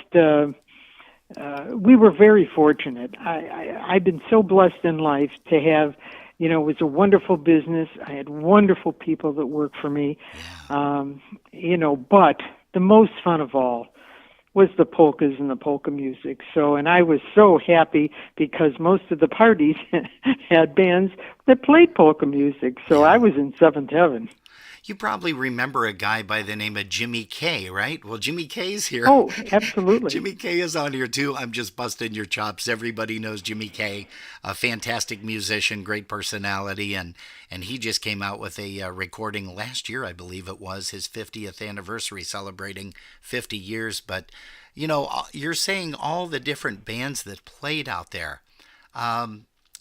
We were very fortunate. I've been so blessed in life to have, it was a wonderful business. I had wonderful people that worked for me. But the most fun of all was the polkas and the polka music. And I was so happy because most of the parties had bands that played polka music. So I was in seventh heaven. You probably remember a guy by the name of Jimmy K, right? Well, Jimmy K's here. Oh, absolutely. Jimmy K is on here too. I'm just busting your chops. Everybody knows Jimmy K, a fantastic musician, great personality, and he just came out with a recording last year, I believe it was, his 50th anniversary, celebrating 50 years. But, you're saying all the different bands that played out there.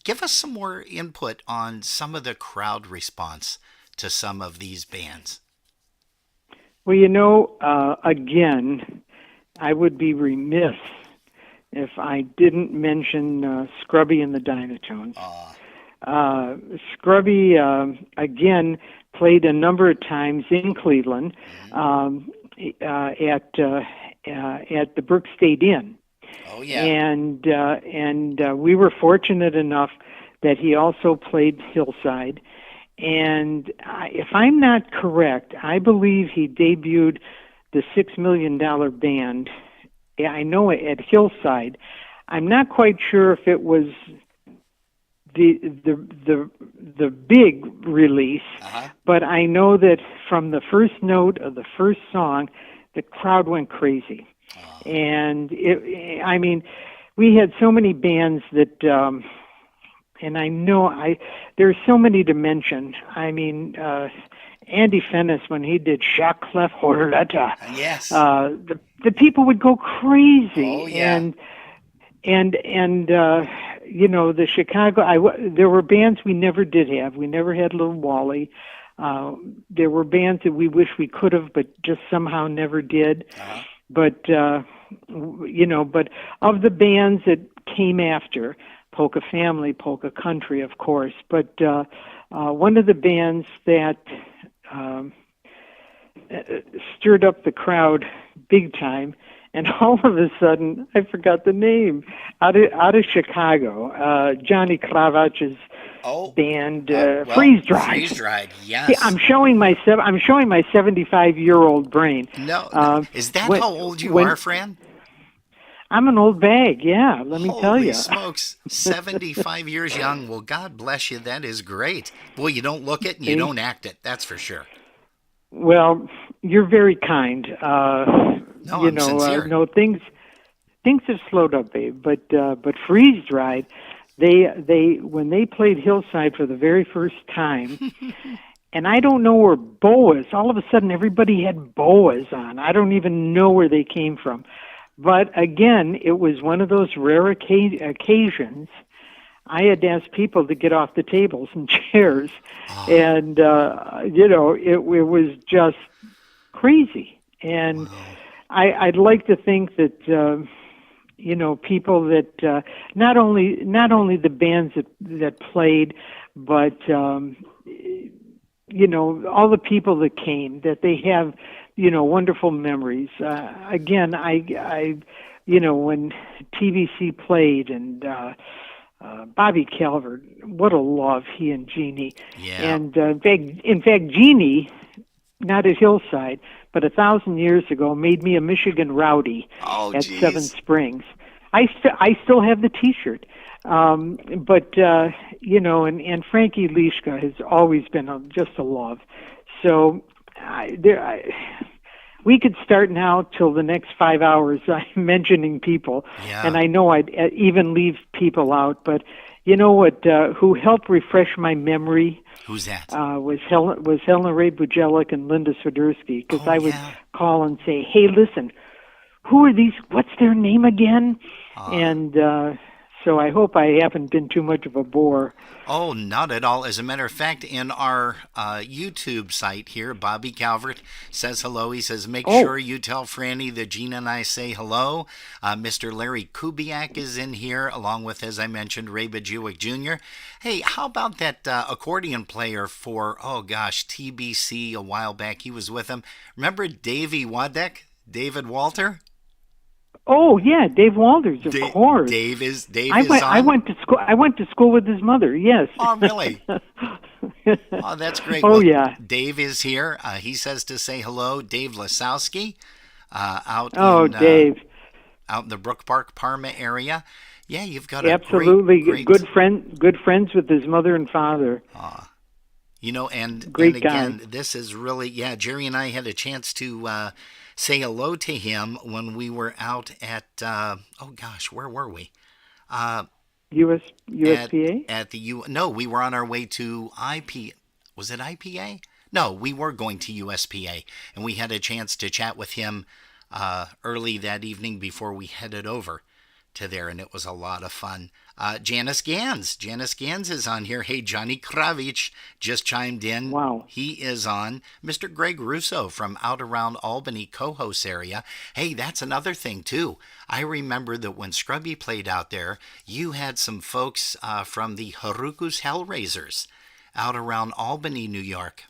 Give us some more input on some of the crowd response to some of these bands. Well, again, I would be remiss if I didn't mention Scrubby and the Dynatones. Scrubby, again, played a number of times in Cleveland at the Brook State Inn. Oh, yeah. And we were fortunate enough that he also played Hillside. And if I'm not correct, I believe he debuted the $6 Million Band. I know at Hillside. I'm not quite sure if it was the big release, but I know that from the first note of the first song, the crowd went crazy. And we had so many bands that. And I know there's so many to mention. Andy Fennis, when he did Jacques Clef Horletta, yes, the people would go crazy. Oh, yeah. And the Chicago. There were bands we never did have. We never had Little Wally. There were bands that we wish we could have, but just somehow never did. But but of the bands that came after. Polka Family, Polka Country, of course, but one of the bands that stirred up the crowd big time, and all of a sudden, I forgot the name, out of Chicago, Johnny Kravach's band, Freeze Dried. Freeze Dried, yes. Yeah, I'm showing my 75-year-old brain. No, is that how old you are, Fran? I'm an old bag, yeah, let me tell you. Holy smokes, 75 years young. Well, God bless you. That is great. Boy, you don't look it and you don't act it. That's for sure. Well, you're very kind. I'm sincere. No, things have slowed up, babe. But Freeze Dried, they when they played Hillside for the very first time, and I don't know where boas. All of a sudden, everybody had boas on. I don't even know where they came from. But again, it was one of those rare occasions. I had to ask people to get off the tables and chairs, and it was just crazy. And I'd like to think that people that not only the bands that played, but all the people that came, that they have. Wonderful memories. Again, when TVC played and Bobby Calvert, what a love he and Jeannie. Yeah. And in fact, Jeannie, not at Hillside, but 1,000 years ago, made me a Michigan rowdy at Seven Springs. I still have the T-shirt. And Frankie Lishka has always been just a love. So we could start now till the next 5 hours mentioning people, and I know I'd even leave people out. But you know what? Who helped refresh my memory? Who's that? Was Helen Ray Bujelik and Linda Swiderski, because I would call and say, "Hey, listen, who are these? What's their name again?" And So I hope I haven't been too much of a bore. Oh, not at all. As a matter of fact, in our YouTube site here, Bobby Calvert says hello. He says, make sure you tell Franny that Gina and I say hello. Mr. Larry Kubiak is in here, along with, as I mentioned, Ray Bajewick Jr. Hey, how about that accordion player for, TBC a while back? He was with him. Remember Davey Wadek? David Walter? Oh yeah, Dave Walters, of course. Dave is I went to school. I went to school with his mother. Yes. Oh, really? Oh, that's great. Oh, yeah. Dave is here. He says to say hello. Dave Lasowski, Dave, out in the Brook Park, Parma area. Yeah, you've got a absolutely great... good friends with his mother and father. And great again, guy. this is really Jerry and I had a chance to say hello to him when we were out at where were we? USPA? No, we were on our way to IP. Was it IPA? No, we were going to USPA, and we had a chance to chat with him early that evening before we headed over to there, and it was a lot of fun. Janice Gans is on here. Hey, Johnny Kravich just chimed in. Wow. He is on. Mr. Greg Russo from out around Albany, Cohoes area. Hey, that's another thing, too. I remember that when Scrubby played out there, you had some folks from the Haruku's Hellraisers out around Albany, New York,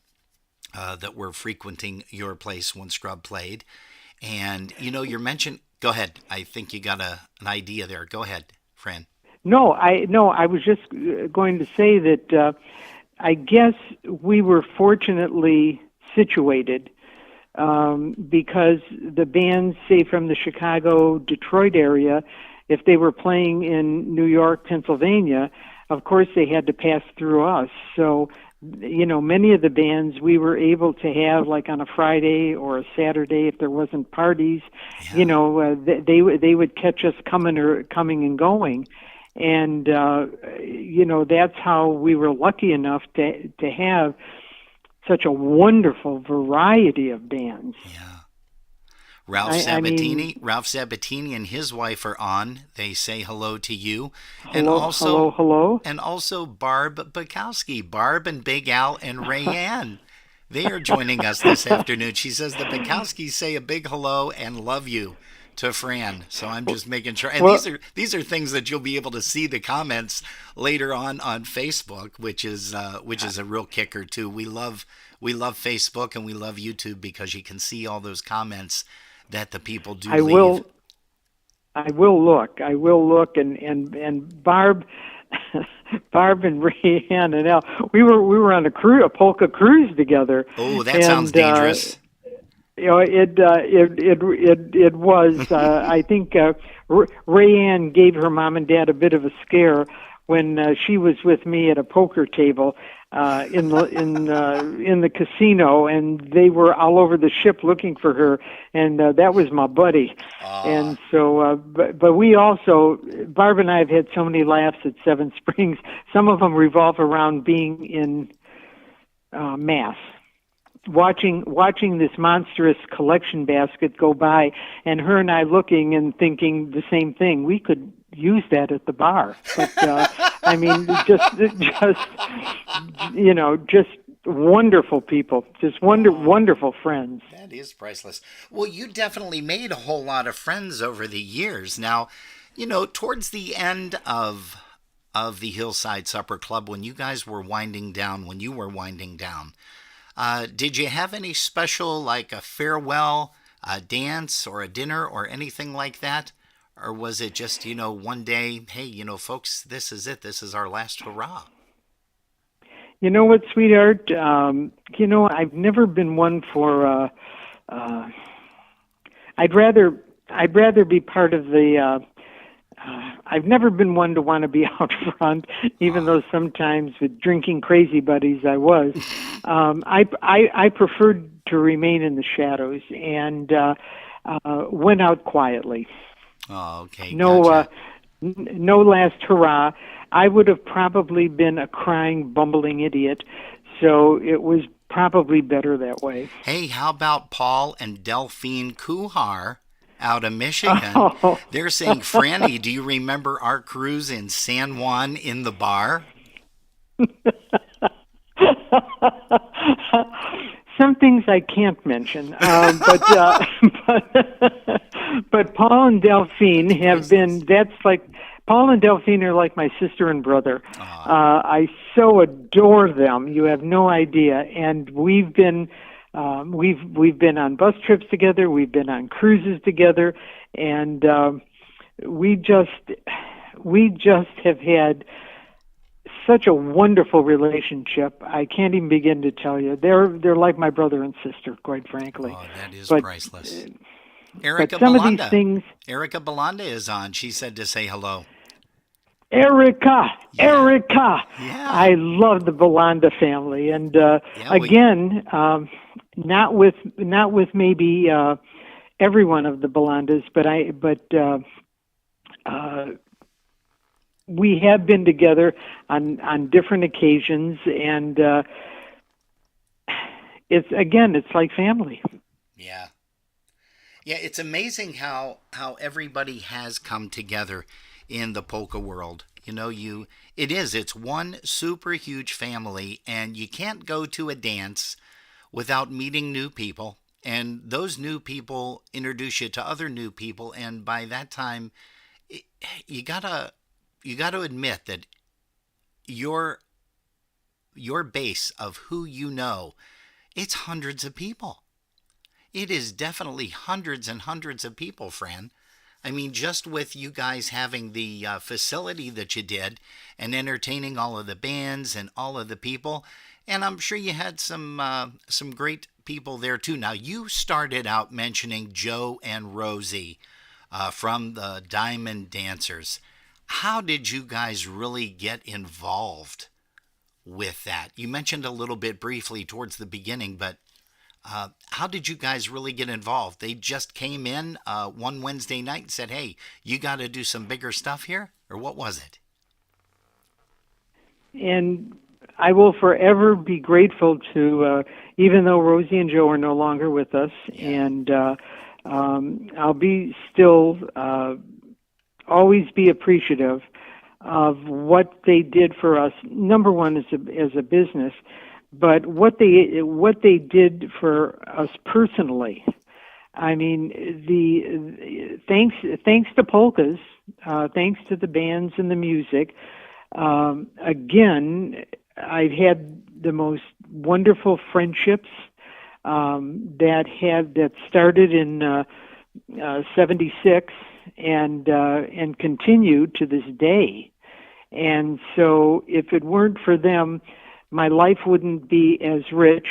that were frequenting your place when Scrub played. And, you're mentioning... Go ahead. I think you got an idea there. Go ahead, Fran. No, I was just going to say that I guess we were fortunately situated because the bands, say from the Chicago, Detroit area, if they were playing in New York, Pennsylvania, of course they had to pass through us. So many of the bands we were able to have, like on a Friday or a Saturday, if there wasn't parties, they would catch us coming and going, and that's how we were lucky enough to have such a wonderful variety of bands. Yeah. Ralph Sabatini and his wife are on. They say hello to you. Hello. And also Barb Bukowski. Barb and Big Al and Rayanne. They are joining us this afternoon. She says the Bukowskis say a big hello and love you to Fran. So I'm just making sure. And these are things that you'll be able to see the comments later on Facebook, which is a real kicker too. We love Facebook and we love YouTube because you can see all those comments that the people do leave. I will look, and Barb and Rayanne and Al, we were on a polka cruise together. Oh, that sounds dangerous. It was. I think Rayanne gave her mom and dad a bit of a scare when she was with me at a poker table in the casino, and they were all over the ship looking for her, and that was my buddy. And so, but we also, Barb and I have had so many laughs at Seven Springs. Some of them revolve around being in Mass, watching this monstrous collection basket go by, and her and I looking and thinking the same thing. We could use that at the bar, but I mean, just wonderful people, just wonderful friends. That is priceless. Well, you definitely made a whole lot of friends over the years. Now, towards the end of the Hillside Supper Club, when you guys were winding down, did you have any special, like a farewell, a dance, or a dinner, or anything like that? Or was it just, one day, hey, folks, this is it. This is our last hurrah? You know what, sweetheart? I've never been one for. I'd rather be part of the. I've never been one to want to be out front, even though sometimes with drinking crazy buddies I was. I preferred to remain in the shadows and went out quietly. Oh, okay. No last hurrah. I would have probably been a crying, bumbling idiot, so it was probably better that way. Hey, how about Paul and Delphine Kuhar out of Michigan. Oh. They're saying, Franny, do you remember our cruise in San Juan in the bar? Some things I can't mention, but Paul and Delphine have been. That's like Paul and Delphine are like my sister and brother. I so adore them. You have no idea. And we've been on bus trips together. We've been on cruises together, and we just have had such a wonderful relationship. I can't even begin to tell you. They're like my brother and sister, quite frankly. Oh, that is But- priceless. But Erica some of Belanda. these things, Erica Belanda is on. She said to say hello. Erica, Yeah. I love the Belanda family, and again, not with maybe every one of the Belandas, but we have been together on different occasions, and it's like family. Yeah. Yeah, it's amazing how everybody has come together in the polka world. You know, it's one super huge family, and you can't go to a dance without meeting new people, and those new people introduce you to other new people, and by that time you gotta admit that your base of who you know, it's hundreds of people. It is definitely hundreds and hundreds of people, Fran. I mean, just with you guys having the facility that you did and entertaining all of the bands and all of the people, and I'm sure you had some great people there too. Now, you started out mentioning Joe and Rosie from the Diamond Dancers. How did you guys really get involved with that? You mentioned a little bit briefly towards the beginning, but how did you guys really get involved? They just came in one Wednesday night and said, hey, you got to do some bigger stuff here? Or what was it? And I will forever be grateful to, even though Rosie and Joe are no longer with us, and I'll be still always be appreciative of what they did for us. Number one, as a business, but what they did for us personally. I mean, thanks to Polkas, thanks to the bands and the music. Again, I've had the most wonderful friendships that started in '76 and continue to this day. And so, if it weren't for them, my life wouldn't be as rich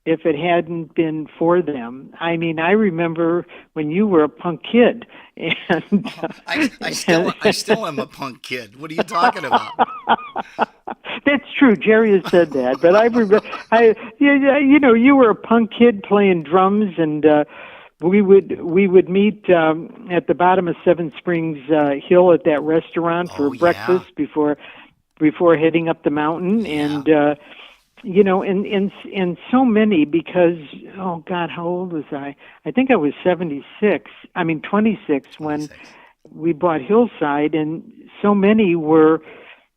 if it hadn't been for them. I mean, I remember when you were a punk kid, and I still am a punk kid. What are you talking about? That's true. Jerry has said that, but I remember, you were a punk kid playing drums, and we would meet at the bottom of Seven Springs Hill at that restaurant for breakfast before heading up the mountain, and and so many, because oh God, how old was I? I think I was 26 when we bought Hillside, and so many were,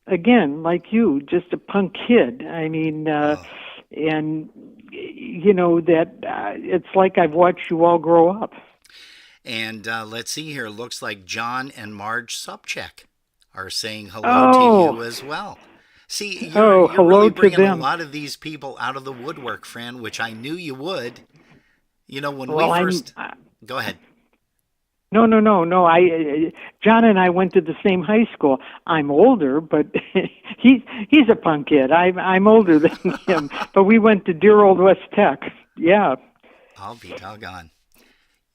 again, like you, just a punk kid. I mean, and it's like I've watched you all grow up. And let's see here. Looks like John and Marge Subcheck are saying hello to you as well. See, you're really bringing a lot of these people out of the woodwork, Fran, which I knew you would. You know, when we first... Go ahead. No. John and I went to the same high school. I'm older, but he's a punk kid. I'm older than him, but we went to dear old West Tech. Yeah. I'll be doggone.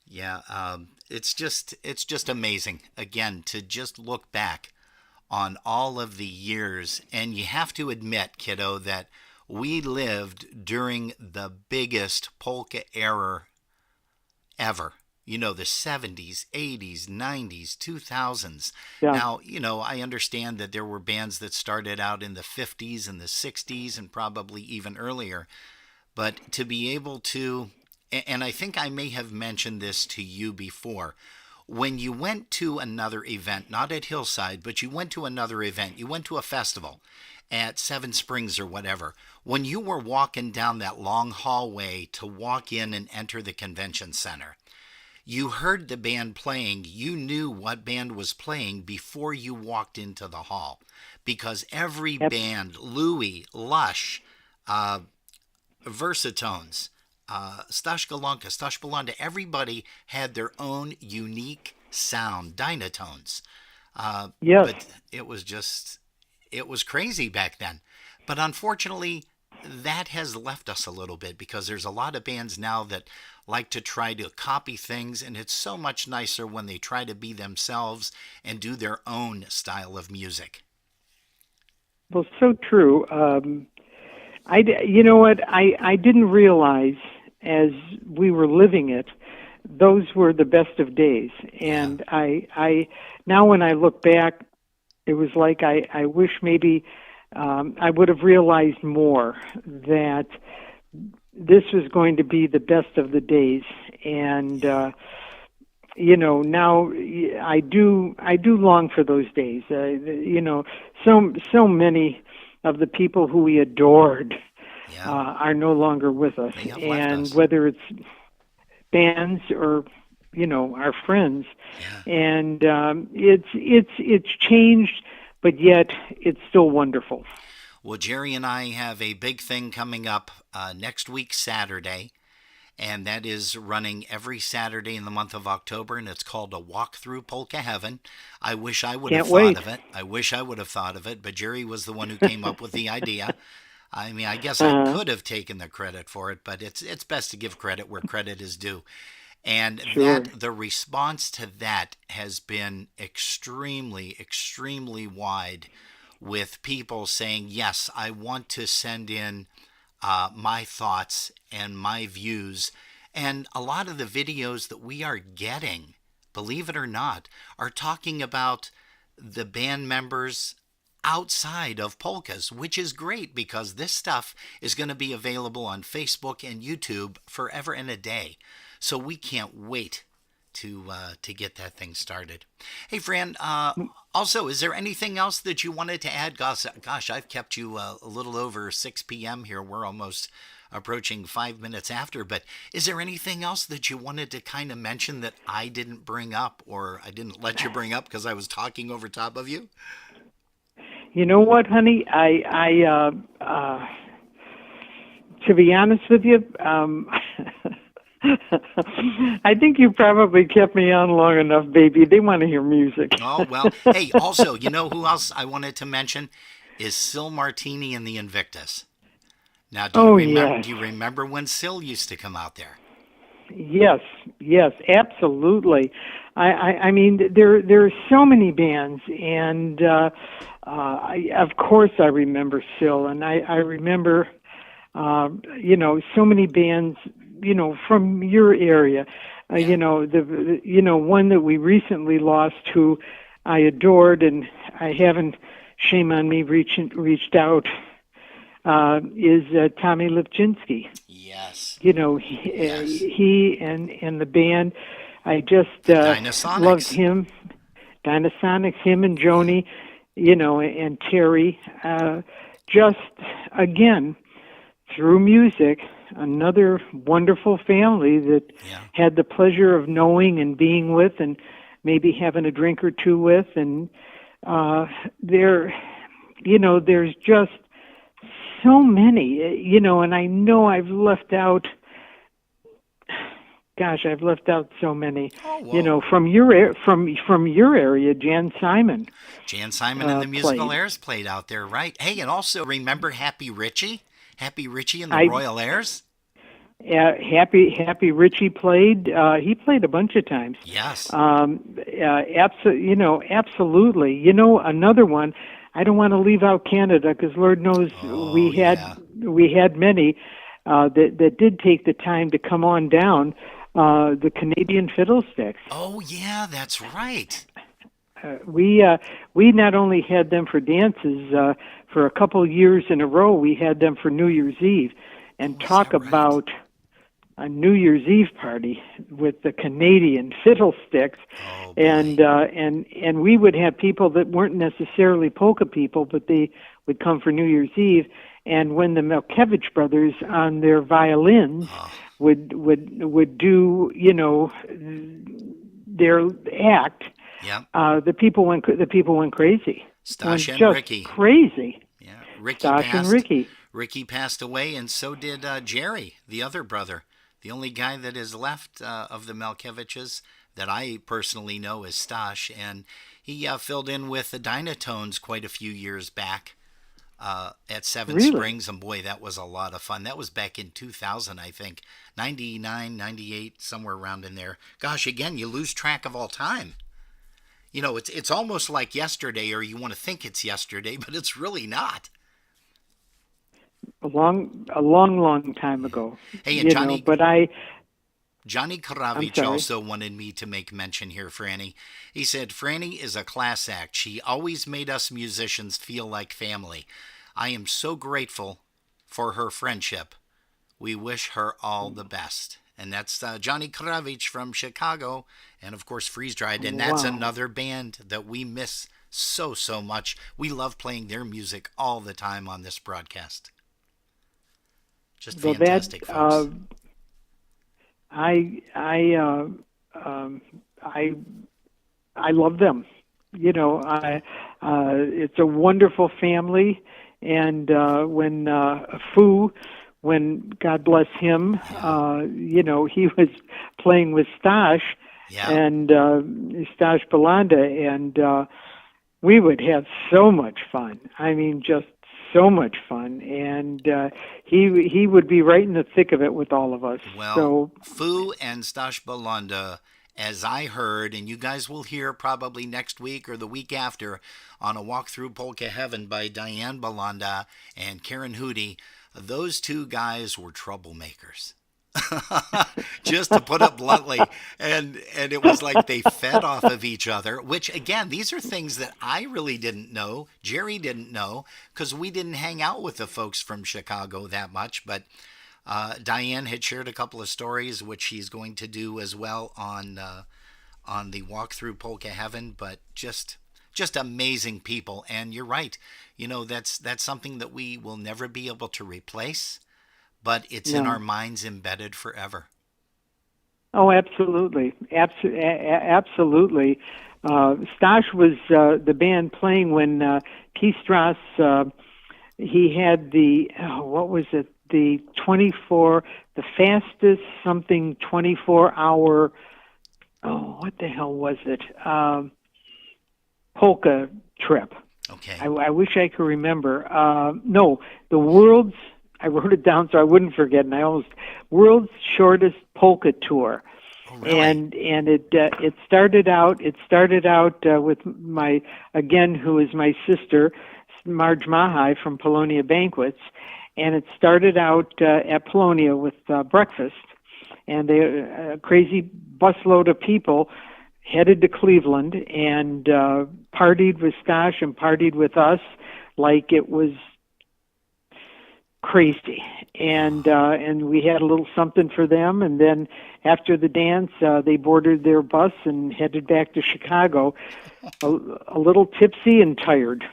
Yeah, it's just amazing, again, to just look back on all of the years. And you have to admit, kiddo, that we lived during the biggest polka era ever. You know, the 70s, 80s, 90s, 2000s. Yeah. Now, I understand that there were bands that started out in the 50s and the 60s and probably even earlier. But to be able to and I think I may have mentioned this to you before. When you went to another event, not at Hillside, but you went to another event, you went to a festival at Seven Springs or whatever, when you were walking down that long hallway to walk in and enter the convention center, you heard the band playing, you knew what band was playing before you walked into the hall. Because every band, Louie, Lush, Versatones, Stash Belonda, everybody had their own unique sound, Dynatones. But it was crazy back then. But unfortunately, that has left us a little bit because there's a lot of bands now that like to try to copy things, and it's so much nicer when they try to be themselves and do their own style of music. Well, so true. You know what? I didn't realize as we were living it, those were the best of days. And I now when I look back, it was like I wish maybe I would have realized more that this was going to be the best of the days. And now I do long for those days. So many of the people who we adored are no longer with us, and whether it's bands or our friends, and it's changed, but yet it's still wonderful. Well, Jerry and I have a big thing coming up next week, Saturday. And that is running every Saturday in the month of October, and it's called A Walk Through Polka Heaven. I wish I would have thought of it. I wish I would have thought of it, but Jerry was the one who came up with the idea. I mean, I guess I could have taken the credit for it, but it's best to give credit where credit is due. And the response to that has been extremely, extremely wide, with people saying, yes, I want to send in my thoughts and my views. And a lot of the videos that we are getting, believe it or not, are talking about the band members outside of polkas, which is great because this stuff is going to be available on Facebook and YouTube forever and a day. So we can't wait to get that thing started. Hey, Fran, also, is there anything else that you wanted to add? Gosh, I've kept you a little over 6 p.m. here. We're almost approaching 5 minutes after, but is there anything else that you wanted to kind of mention that I didn't bring up, or I didn't let you bring up because I was talking over top of you? You know what, honey? I to be honest with you, I think you probably kept me on long enough, baby. They want to hear music. Oh, well, hey, also, you know who else I wanted to mention is Sil Martini and the Invictus. Now, do you remember when Sil used to come out there? Yes, absolutely. I mean, there are so many bands, and of course I remember Sil, and I remember, so many bands, from your area. One that we recently lost, who I adored, and I haven't, shame on me, reached out, is Tommy Lipczynski. Yes. He and the band, I just loved him. Dynasonics, him and Joni, and Terry. Just, again, through music, another wonderful family that had the pleasure of knowing and being with, and maybe having a drink or two with. And there's just so many, and I know I've left out so many. Oh, well. From your area, Jan Simon. Jan Simon and the Musical Airs played out there, right? Hey, and also remember Happy Richie? Happy Richie and the Royal Airs? Happy Richie played. He played a bunch of times. Yes. Absolutely. Another one. I don't want to leave out Canada because Lord knows we had many that did take the time to come on down. The Canadian Fiddlesticks. Oh yeah, that's right. We not only had them for dances for a couple years in a row. We had them for New Year's Eve, and talk about New Year's Eve party with the Canadian fiddlesticks, Oh, boy. and we would have people that weren't necessarily polka people, but they would come for New Year's Eve. And when the Milkevich brothers on their violins would do, you know, their act, Yep. the people went crazy. Stash Went and just Ricky. crazy. Yeah, Ricky Stash passed. and Ricky. Ricky passed away, and so did Jerry, the other brother. The only guy that is left of the Malkeviches that I personally know is Stash, and he filled in with the Dynatones quite a few years back at Seven Really? Springs, and boy, that was a lot of fun. That was back in 2000, I think, 99, 98, somewhere around in there. Gosh, again, you lose track of all time. You know, it's almost like yesterday, or you want to think it's yesterday, but it's really not. A long time ago. Hey, and Johnny, but Johnny I'm Kravich sorry. also wanted me to make mention here, Franny. He said, Franny is a class act. She always made us musicians feel like family. I am so grateful for her friendship. We wish her all the best. And that's Johnny Kravich from Chicago, and of course Freeze Dried. And that's Wow. another band that we miss so much. We love playing their music all the time on this broadcast. Just Well, fantastic, folks. I love them. You know, it's a wonderful family, and when when God bless him, you know, he was playing with Stash Yeah. and Stash Belanda, and we would have so much fun. I mean, just so much fun, and he would be right in the thick of it with all of us. Well, So Fu and Stash Belanda, as I heard, and you guys will hear probably next week or the week after on a walk through Polka Heaven by Diane Belanda and Karen Hootie, those two guys were troublemakers. Just to put it bluntly, and it was like they fed off of each other, which again, these are things that I really didn't know, Jerry didn't know, because we didn't hang out with the folks from Chicago that much. But Diane had shared a couple of stories, which she's going to do as well on the walk through Polka Heaven. But just amazing people. And you're right, you know, that's something that we will never be able to replace, but it's in No. our minds embedded forever. Oh, absolutely, absolutely. Stash was the band playing when Keith Strauss. He had what was it? The fastest something 24-hour. Oh, what the hell was it? Polka trip. Okay. I wish I could remember. No, the world's. I wrote it down so I wouldn't forget, and world's shortest polka tour. Oh, really? And it started out with my, again, who is my sister, Marge Mahai from Polonia Banquets, and it started out at Polonia with breakfast, and a crazy busload of people headed to Cleveland and partied with Stash and partied with us like it was crazy, and we had a little something for them, and then after the dance they boarded their bus and headed back to Chicago, a little tipsy and tired.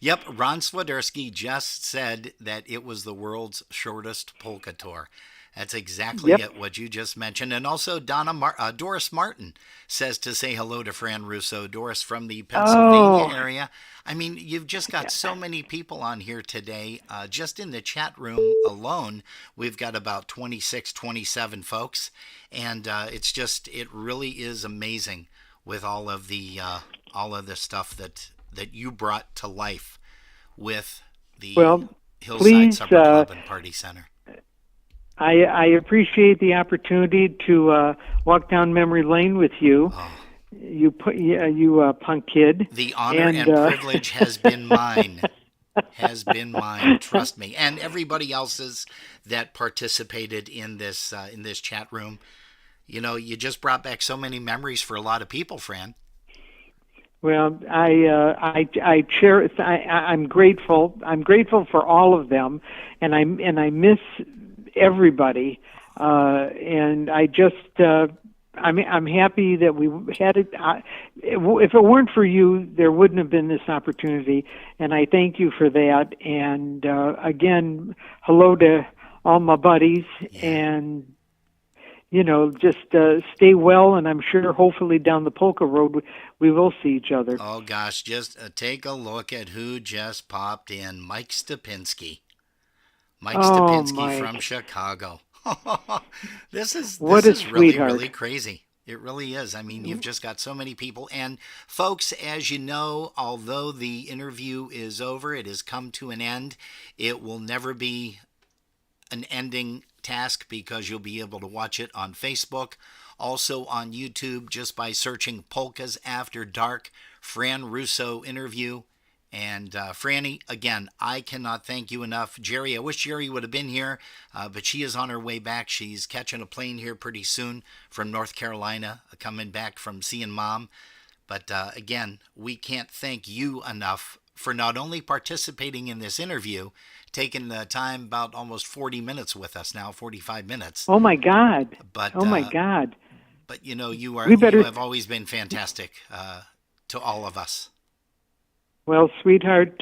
Yep, Ron Swiderski just said that it was the world's shortest polka tour. That's exactly Yep. it, what you just mentioned. And also Doris Martin says to say hello to Fran Russo. Doris from the Pennsylvania area. I mean, you've just got so many people on here today. Just in the chat room alone, we've got about 26, 27 folks. And it really is amazing with all of the stuff that you brought to life with the Hillside please, Supper Club and Party Center. I appreciate the opportunity to walk down memory lane with you. Oh. You punk kid. The honor and privilege has been mine. Has been mine, trust me. And everybody else's that participated in this chat room. You know, you just brought back so many memories for a lot of people, Fran. Well, I cherish. I'm grateful. I'm grateful for all of them, and I miss everybody, and I just. I'm happy that we had it. If it weren't for you, there wouldn't have been this opportunity, and I thank you for that. And again, hello to all my buddies, and just stay well. And I'm sure, hopefully, down the polka road, we will see each other. Oh gosh, just take a look at who just popped in. Mike Stupinski. Mike Stupinski from Chicago. This is really, really crazy. It really is. I mean, you've just got so many people. And folks, as you know, although the interview is over, it has come to an end. It will never be an ending task because you'll be able to watch it on Facebook, also on YouTube, just by searching Polkas After Dark, Fran Russo interview. And Franny, again, I cannot thank you enough. Jerry, I wish Jerry would have been here, but she is on her way back. She's catching a plane here pretty soon from North Carolina, coming back from seeing Mom. But again, we can't thank you enough for not only participating in this interview, taking the time, about almost 40 minutes with us now, 45 minutes. Oh, my God. But, But, you have always been fantastic to all of us. Well, sweetheart,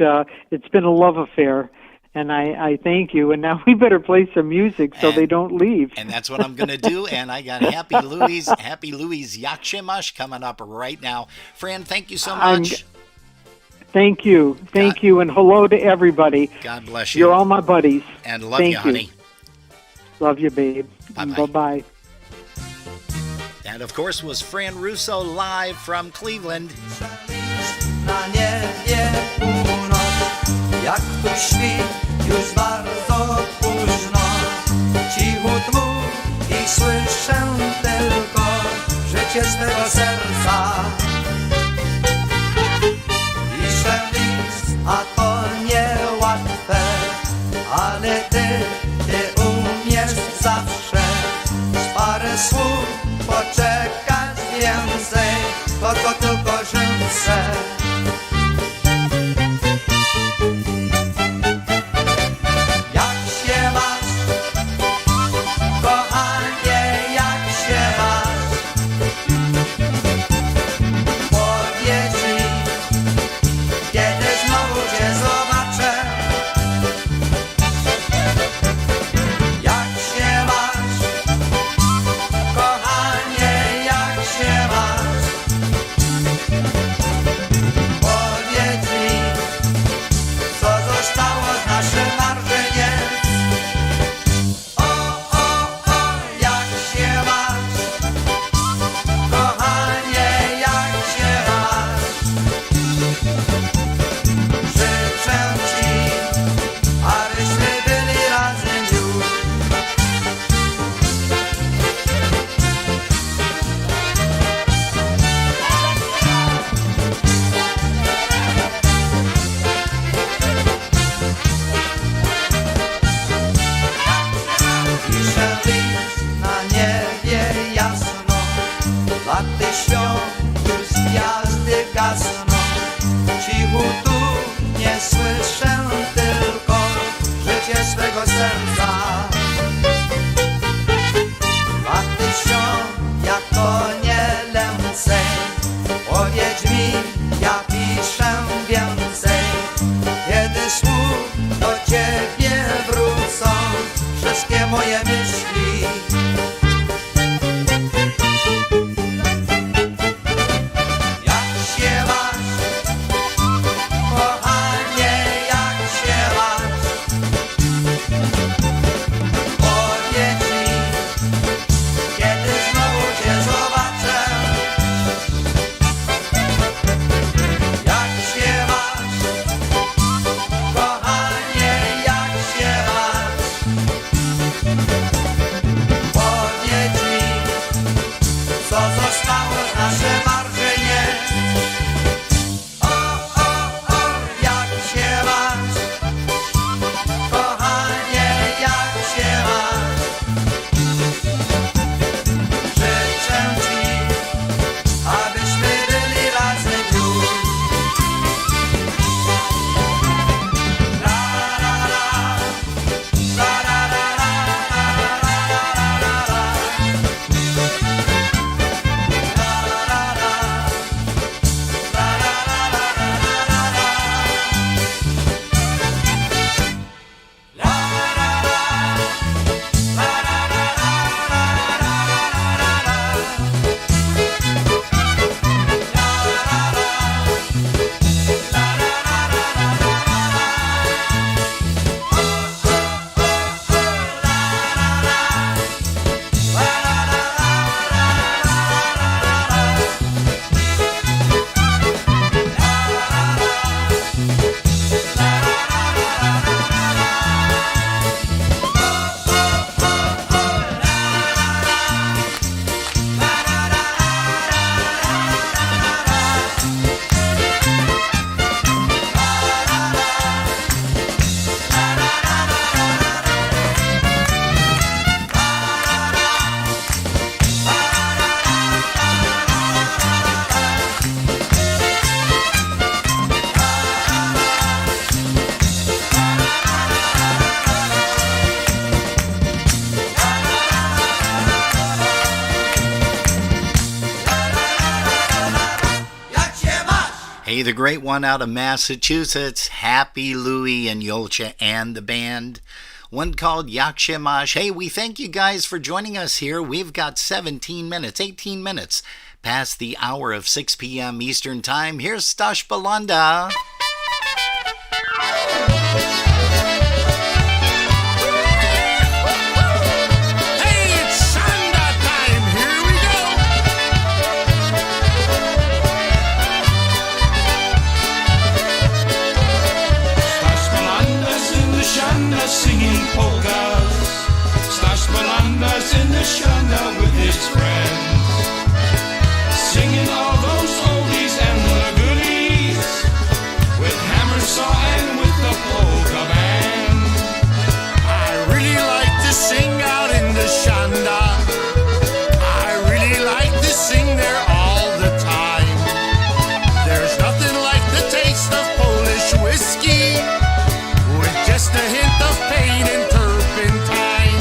it's been a love affair, and I thank you. And now we better play some music so they don't leave. And that's what I'm going to do. And I got Happy Louie's Yakshimash coming up right now. Fran, thank you so much. Thank you. Thank you. And hello to everybody. God bless you. You're all my buddies. And love you, honey. Love you, babe. Bye-bye. Bye-bye. That, of course, was Fran Russo live from Cleveland. Na niebie północ, jak tu śpi, już bardzo późno. Cichut mu i słyszę tylko życie swego serca. Piszę list, a to niełatwe, ale ty umiesz zawsze z parę słów poczekać więcej, to tylko życzę. Hey, the great one out of Massachusetts, Happy Louie and Yolcha and the band. One called Yakshimash. Hey, we thank you guys for joining us here. We've got 18 minutes past the hour of 6 p.m. Eastern Time. Here's Stash Balanda. Singing polkas, Stash Balanda's in the shana with his friends, singing all those oldies and the goodies, with hammer saw and with the polka band. I really like to sing out in the shanda. I really like to sing there all the time. There's nothing like the taste of Polish whiskey, with just a hint of pain and turpentine.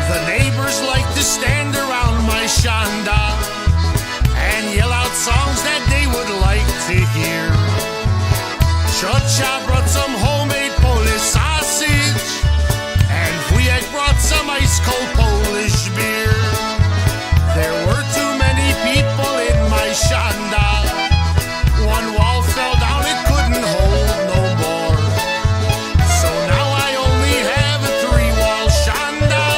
The neighbors like to stand around my shanda and yell out songs that they would like to hear. Ciocia brought some homemade Polish sausage, and Wujek brought some ice-cold Polish beer. There were too many people in my shanda. One wall fell down, it couldn't hold no more. So now I only have a 3-wall shanda,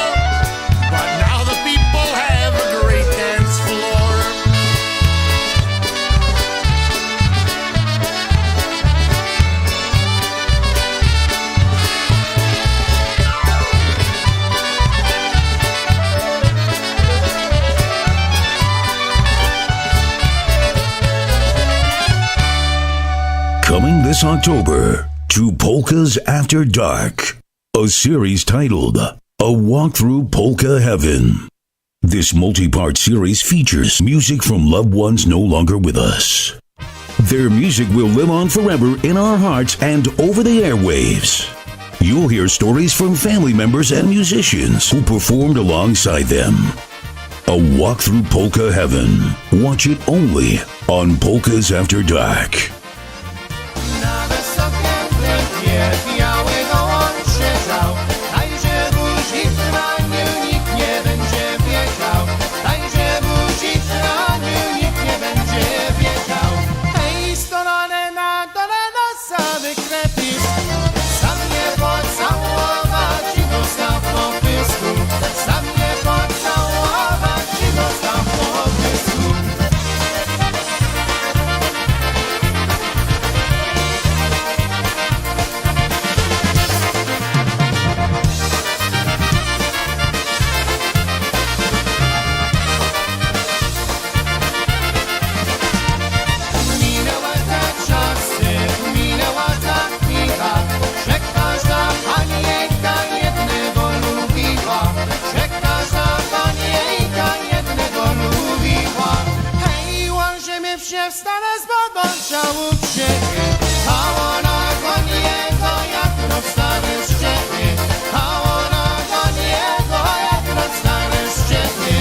but now the people have a great dance floor. Coming this October to Polkas After Dark, a series titled A Walk Through Polka Heaven. This multi-part series features music from loved ones no longer with us. Their music will live on forever in our hearts and over the airwaves. You'll hear stories from family members and musicians who performed alongside them. A Walk Through Polka Heaven. Watch it only on Polkas After Dark. Na wysokiem klępie białego łącznie żał, dajże buzi w raniu, nikt nie będzie wiedział, dajże buzi w raniu, nikt nie będzie wiedział. Hej, stronę na dole nosa wyklepisz, sam mnie pocałować i dostał po pysku, sam mnie pocałować i dostał po pysku. Minęła ta czasy, minęła ta chwila, że każda panienka jednego lubiła, że każda panienka jednego lubiła. Hej, łączy mnie się wstanę z podłączał uprzejmie, a ona go niego jak rozstany z ciebie, a ona go niego jak rozstany z ciebie.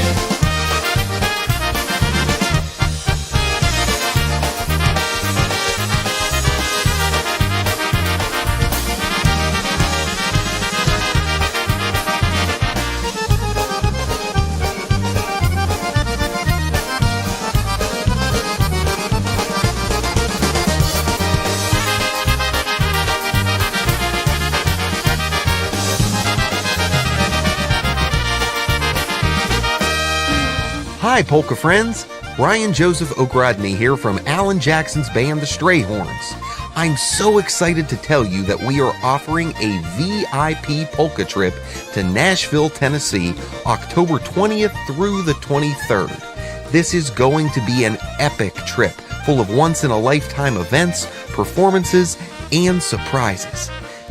Hi, Polka friends. Ryan Joseph Ogrodny here from Alan Jackson's band, the Strayhorns. I'm so excited to tell you that we are offering a VIP polka trip to Nashville, Tennessee, October 20th through the 23rd. This is going to be an epic trip full of once-in-a-lifetime events, performances, and surprises.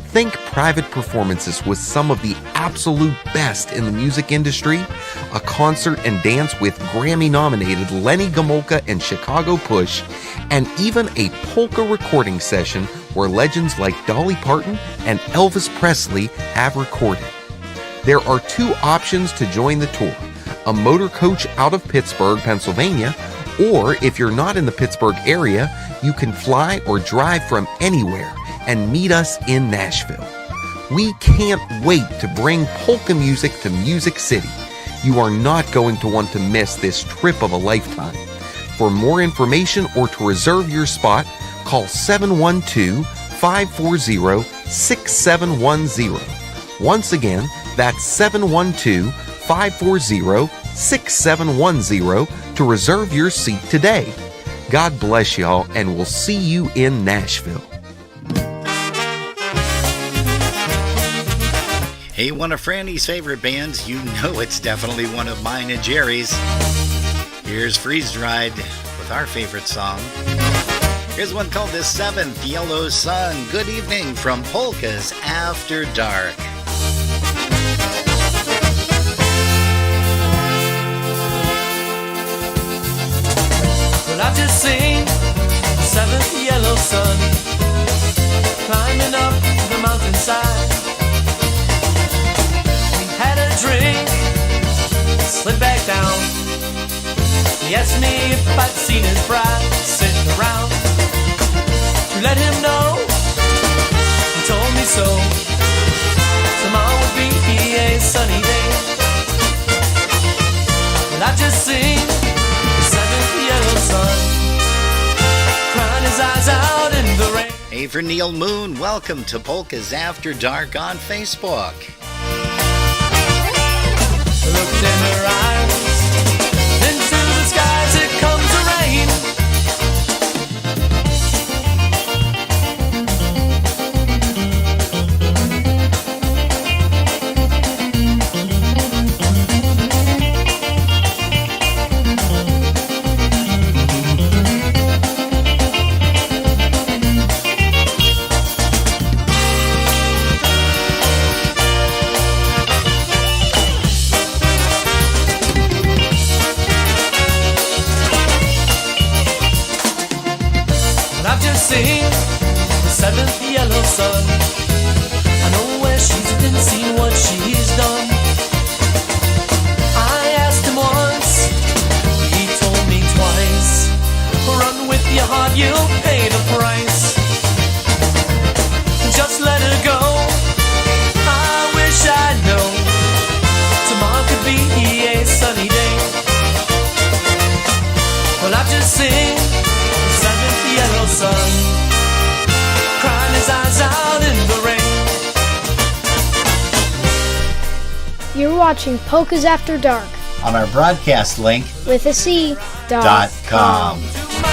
Think private performances with some of the absolute best in the music industry, a concert and dance with Grammy-nominated Lenny Gomulka and Chicago Push, and even a polka recording session where legends like Dolly Parton and Elvis Presley have recorded. There are 2 options to join the tour: a motor coach out of Pittsburgh, Pennsylvania, or if you're not in the Pittsburgh area, you can fly or drive from anywhere and meet us in Nashville. We can't wait to bring polka music to Music City. You are not going to want to miss this trip of a lifetime. For more information or to reserve your spot, call 712-540-6710. Once again, that's 712-540-6710 to reserve your seat today. God bless y'all, and we'll see you in Nashville. Hey, one of Franny's favorite bands, you know it's definitely one of mine and Jerry's. Here's Freeze Dried with our favorite song. Here's one called The Seventh Yellow Sun. Good evening from Polkas After Dark. Well, I've just seen the seventh yellow sun climbing up the mountainside. We had a drink, slid back down. He asked me if I'd seen his bride sitting around. To let him know, he told me so. Tomorrow would be a sunny day. Well, I've just seen the seventh yellow sun crying his eyes out in the rain. Hey, for Neil Moon, welcome to Polkas After Dark on Facebook. Looked in her eyes, into the skies it comes to rain. Seen the seventh yellow sun. I know where she's been, seen what she's done. I asked him once, he told me twice. Run with your heart, you'll pay the price. Just let her go. I wish I'd known tomorrow could be a sunny day. Well, I've just seen the seventh yellow sun crying his eyes out in the rain. You're watching Polkas After Dark On our broadcast link, with a C. .com. To my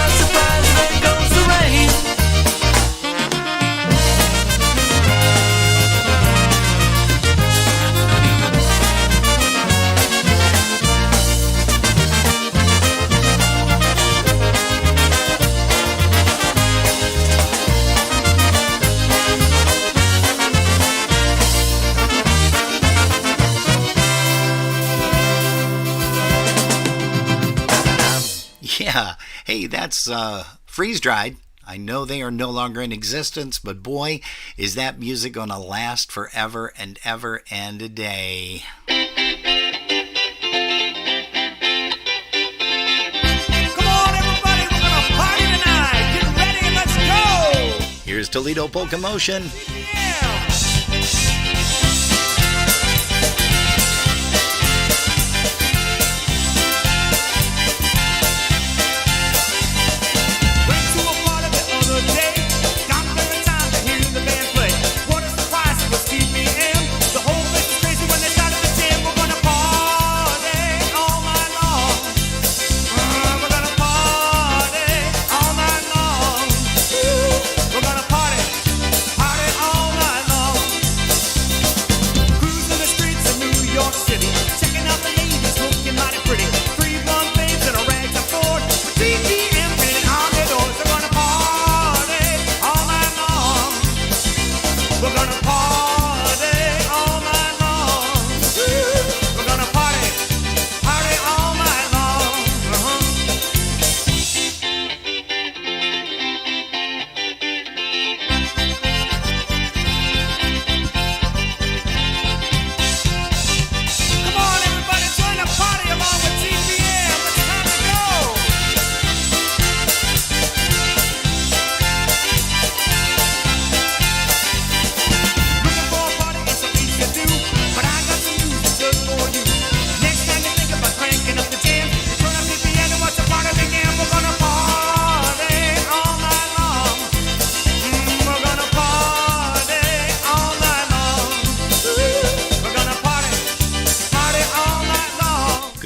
surprise, there goes the rain. Yeah, hey, that's Freeze Dried. I know they are no longer in existence, but boy, is that music going to last forever and ever and a day. Come on, everybody, we're gonna party tonight. Get ready and let's go. Here's Toledo Polka Motion. Yeah. Went to a party the other day. Got very time to hear the band play. What a surprise it was, keep me in. The whole place was crazy when they started to jam. We're gonna party all night long. We're gonna party all night long. We're gonna party all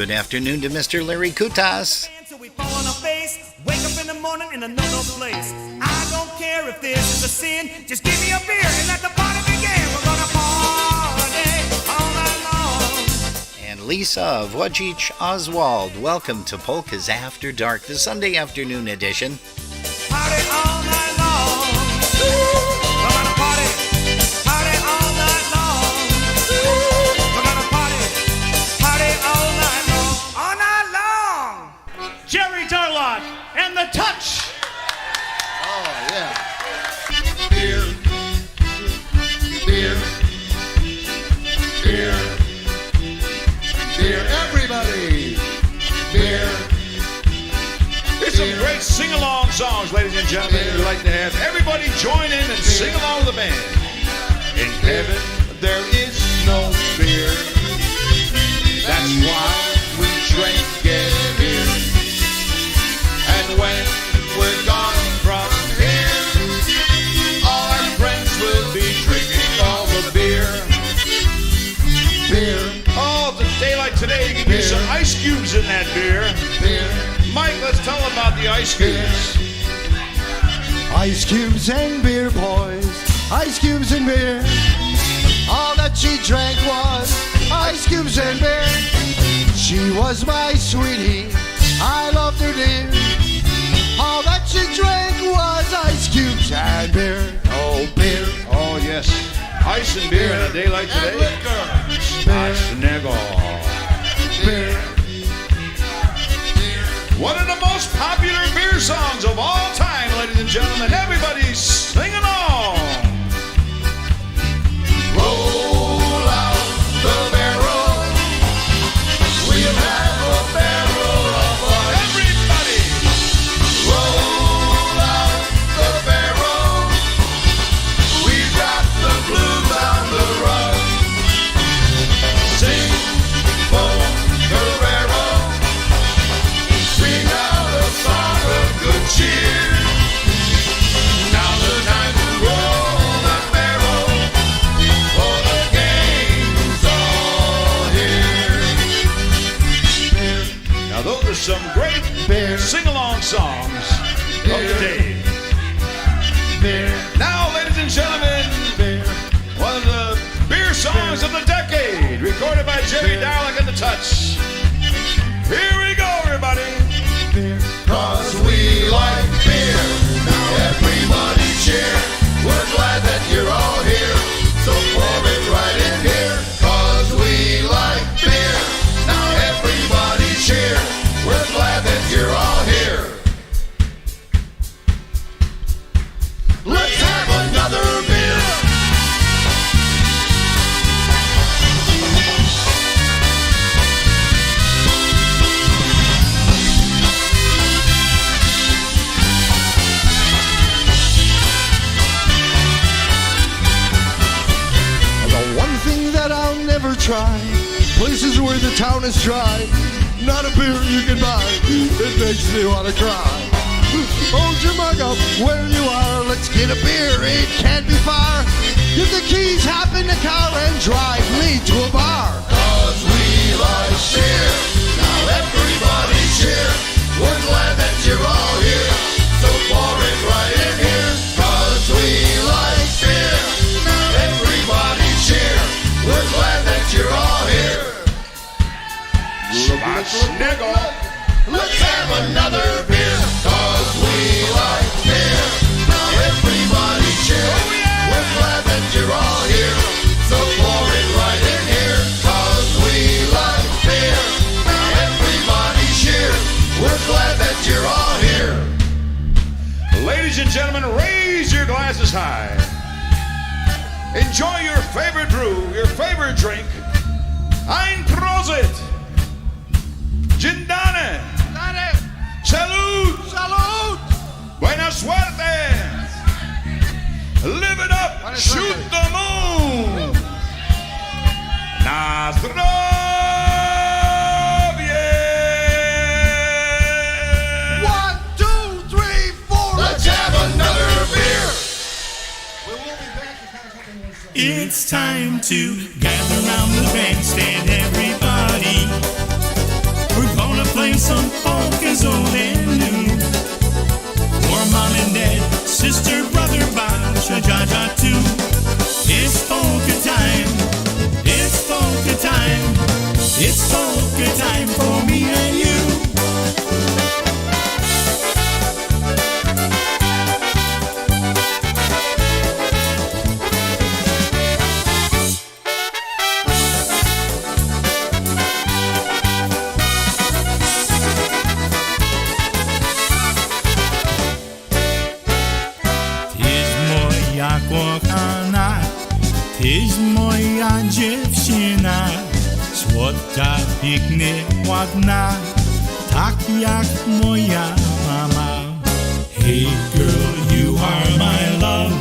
Good afternoon to Mr. Larry Kutas. So we fall on our face, wake up in the morning in a no-no place. I don't care if this is a sin, just give me a beer and let the party begin. We're gonna party all night long. And Lisa of Wajich Oswald, welcome to Polkas After Dark, the Sunday afternoon edition. Party all night long. We're gonna party all night long. We're gonna party all night long. Jerry Darlock and the Touch. Oh, yeah. Beer. Beer. Beer. Beer. Everybody. Beer. Here's some great sing-along songs, ladies and gentlemen. We'd like to have everybody join in and sing along with the band. In heaven, there is no fear. That's why we drink it here. And when we're gone from here, all our friends will be drinking all the beer. Beer. Oh, the daylight today, you can use some ice cubes in that beer. Beer. Mike, let's tell them about the ice cubes. Ice cubes and beer, boys. Ice cubes and beer. All that she drank was ice cubes and beer. She was my sweetie. I loved her dear. All that she drank was ice cubes and beer. Oh, beer. Oh, yes. Ice and beer in a day like today. Snaggle. Beer. One of the most popular beer songs of all time, ladies and gentlemen. Everybody sing along. Roll out the barrel. We'll have a barrel of ice. Everybody. Roll out the barrel. We've got the blues on the run. Sing for Guerrero. Sing out a song of good cheer. Now's the time to roll that barrel. For the game's all here. Now, those are some great Beer. sing-along songs of the day. Beer. Now, ladies and gentlemen, Beer. one of the beer songs of the decade, recorded by Jerry Darlick and the Touch. Here we go, everybody. Cause we like beer. Now everybody cheer. We're glad that you're all here. So pour it right in here. Cause we like beer. Now everybody cheer. We're glad that you're all here. Let's have another beer. The one thing that I'll never try, places where the town is dry, not a beer you can buy, it makes me want to cry. Hold your mug up where you are, let's get a beer, it can't be far. Give the keys, hop in the car and drive me to a bar. Cause we like beer, now everybody cheer. We're glad that you're all here, so pour it right in here. Cause we like beer, now everybody cheer. We're glad that you're all here. Snaggle. Let's have another beer, cause we like beer. Now everybody cheer. We're glad that you're all here, so pour it right in here. Cause we like beer. Now everybody cheer. We're glad that you're all here. Ladies and gentlemen, raise your glasses high. Enjoy your favorite brew, your favorite drink. Ein Prosit. Dzień dobry. Salud. Salud! Buena suerte. Live it up. Shoot the moon. Na zdrowie. 1, 2, 3, 4. Let's have another beer. It's time to gather round the bandstand, everybody. some polkas old and new. For mom and dad, sister, brother, Bob, sha-ja-ja too. It's polka time, it's polka time, it's polka time for me and you. Kochana, tyś moja dziewczyna, słodka, pięknie, ładna, tak jak moja mama. Hey girl, you are my love,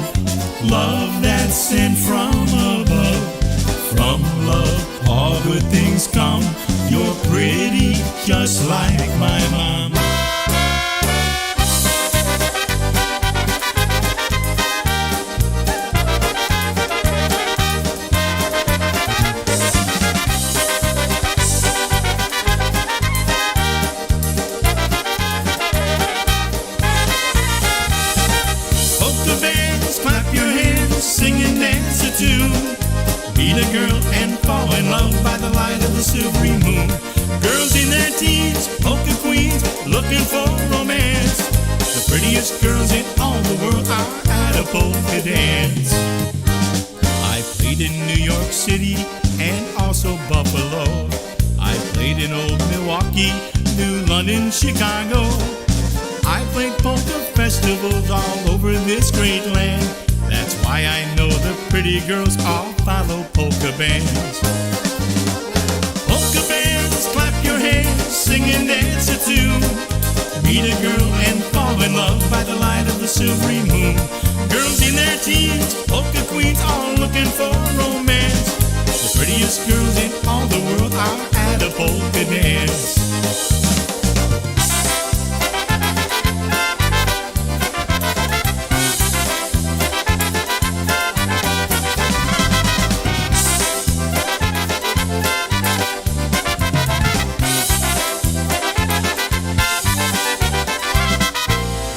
love that's sent from above. From love, all good things come. You're pretty, just like my mom. Meet a girl and fall in love by the light of the silvery moon. Girls in their teens, polka queens, looking for romance. The prettiest girls in all the world are at a polka dance. I played in New York City and also Buffalo. I played in old Milwaukee, New London, Chicago. I played polka festivals all over this great land. That's why I know the pretty girls all follow polka bands. Polka bands, clap your hands, sing and dance a tune. Meet a girl and fall in love by the light of the silvery moon. Girls in their teens, polka queens, all looking for romance. The prettiest girls in all the world are at a polka dance.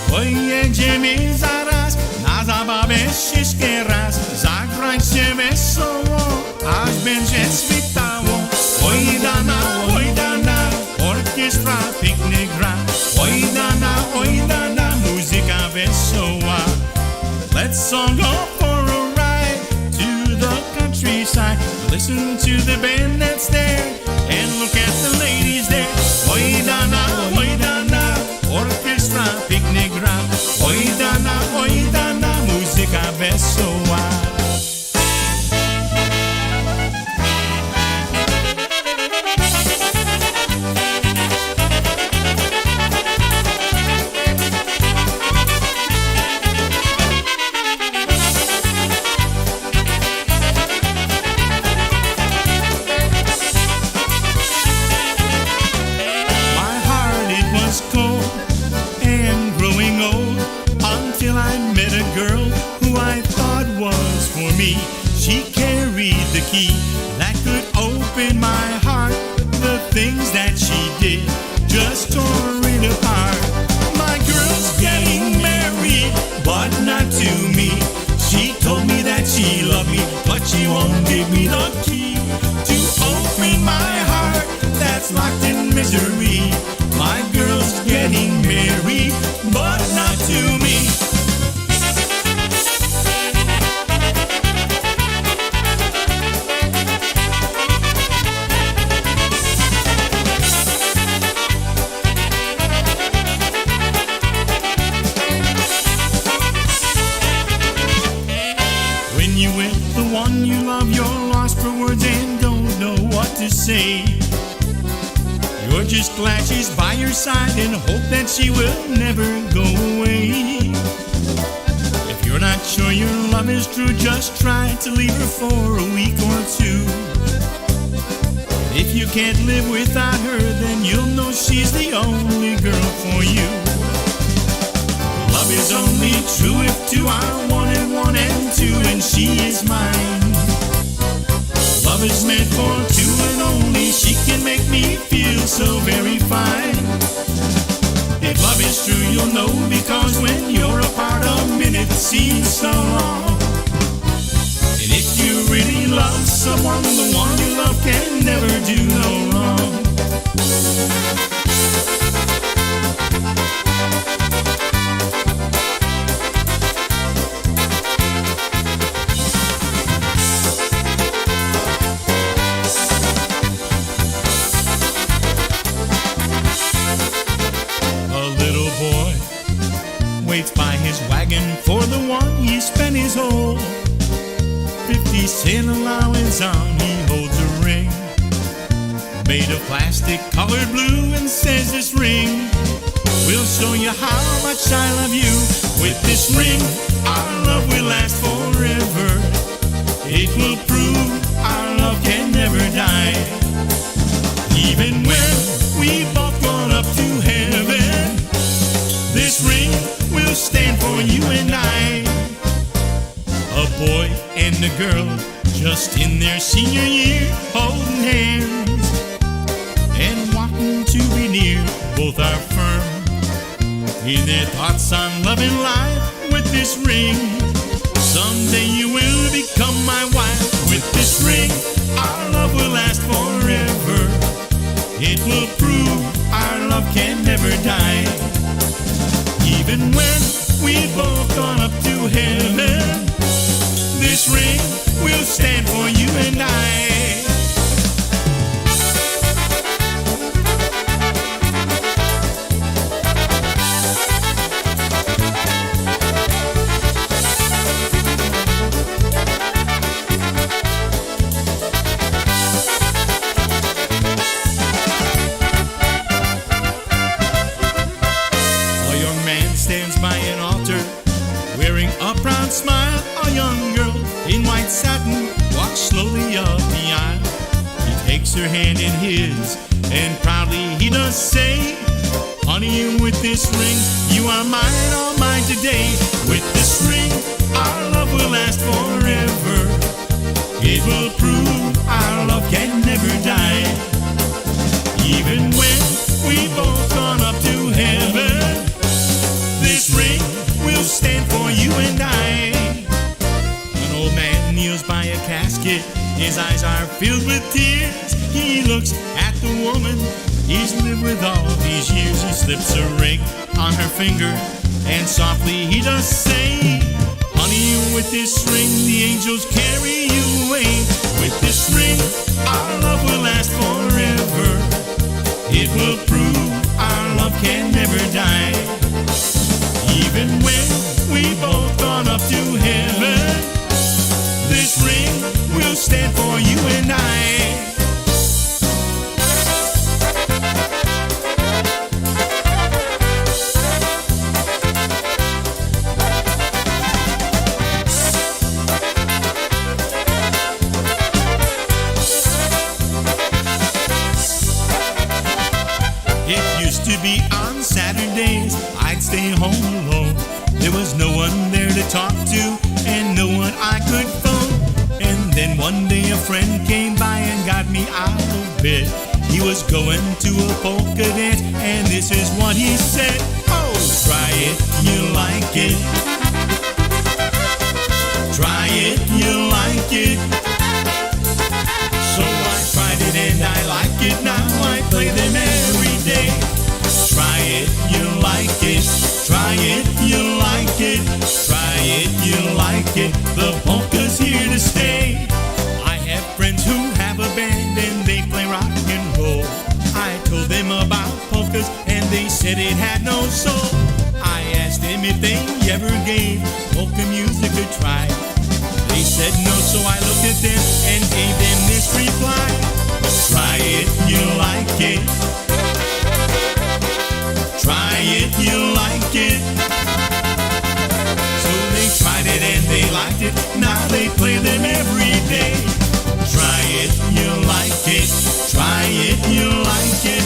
Pojedziemy zaraz na zabawę ścieżkę raz. Zagrajcie wesoło, aż będzie świtało. Oj dana, orkiestra pięknie gra. Oj dana, muzyka wesoła. Let's all go for a ride to the countryside. Listen to the band that's there and look at the ladies there. Oj dana, orkiestra pięknie gra. Oj dana, muzyka wesoła. My heart, it was cold and growing old until I met a girl who I thought was for me. She carried the key that could open my heart. The things that she did just tore it apart. My girl's getting married, but not to me. She told me that she loved me, but she won't give me the key to open my heart that's locked in misery. My girl's getting married, but not to me. When you with the one you love, you're lost for words and don't know what to say. You're just glad she's by your side and hope that she will never go away. If you're not sure your love is true, just try to leave her for a week or two. If you can't live without her, then you'll know she's the only girl for you. Love is only true if two are one and two, and she is mine. Love is meant for two and only she can make me feel so very fine. If love is true, you'll know, because when you're apart, a minute seems so long. And if you really love someone, the one you love can never do no wrong. Waits by his wagon for the one he spent his whole 50-cent allowance on. He holds a ring made of plastic colored blue and says, this ring will show you how much I love you. With this ring, our love will last forever. It will prove our love can never die. Even when we both gone up to heaven, this ring will stand for you and I. A boy and a girl just in their senior year, holding hands and wanting to be near. Both are firm in their thoughts on love and life. With this ring, someday you will become my wife. With this ring, our love will last forever. It will prove our love can never die. Even when we've both gone up to heaven, this ring will stand for you and I. Stands by an altar, wearing a proud smile. A young girl in white satin walks slowly up the aisle. He takes her hand in his, and proudly he does say, honey, with this ring, you are mine, all mine today. With this ring, our love will last forever. It will prove our love can never die. Even when we both gone up to heaven, this ring will stand for you and I. An old man kneels by a casket. His eyes are filled with tears. He looks at the woman he's lived with all these years. He slips a ring on her finger, and softly he does say, honey, with this ring the angels carry you away. With this ring our love will last forever. It will prove our love can never die. Even when we both gone up to heaven, this ring will stand for you and I. It used to be on Saturdays I'd stay home alone. There was no one there to talk to, and no one I could phone. And then one day a friend came by and got me out of bed. He was going to a polka dance, and this is what he said. Oh, try it, you like it. Try it, you like it. So I tried it and I like it. Now I play them every day. Try it, you like it. Try it, you like it. Try it, you like it. The polka's here to stay. I have friends who have a band and they play rock and roll. I told them about polkas and they said it had no soul. I asked them if they ever gave polka music a try. They said no, so I looked at them and gave them this reply. Try it, you like it. Try it, you like it. So they tried it and they liked it. Now they play them every day. Try it, you like it. Try it, you like it.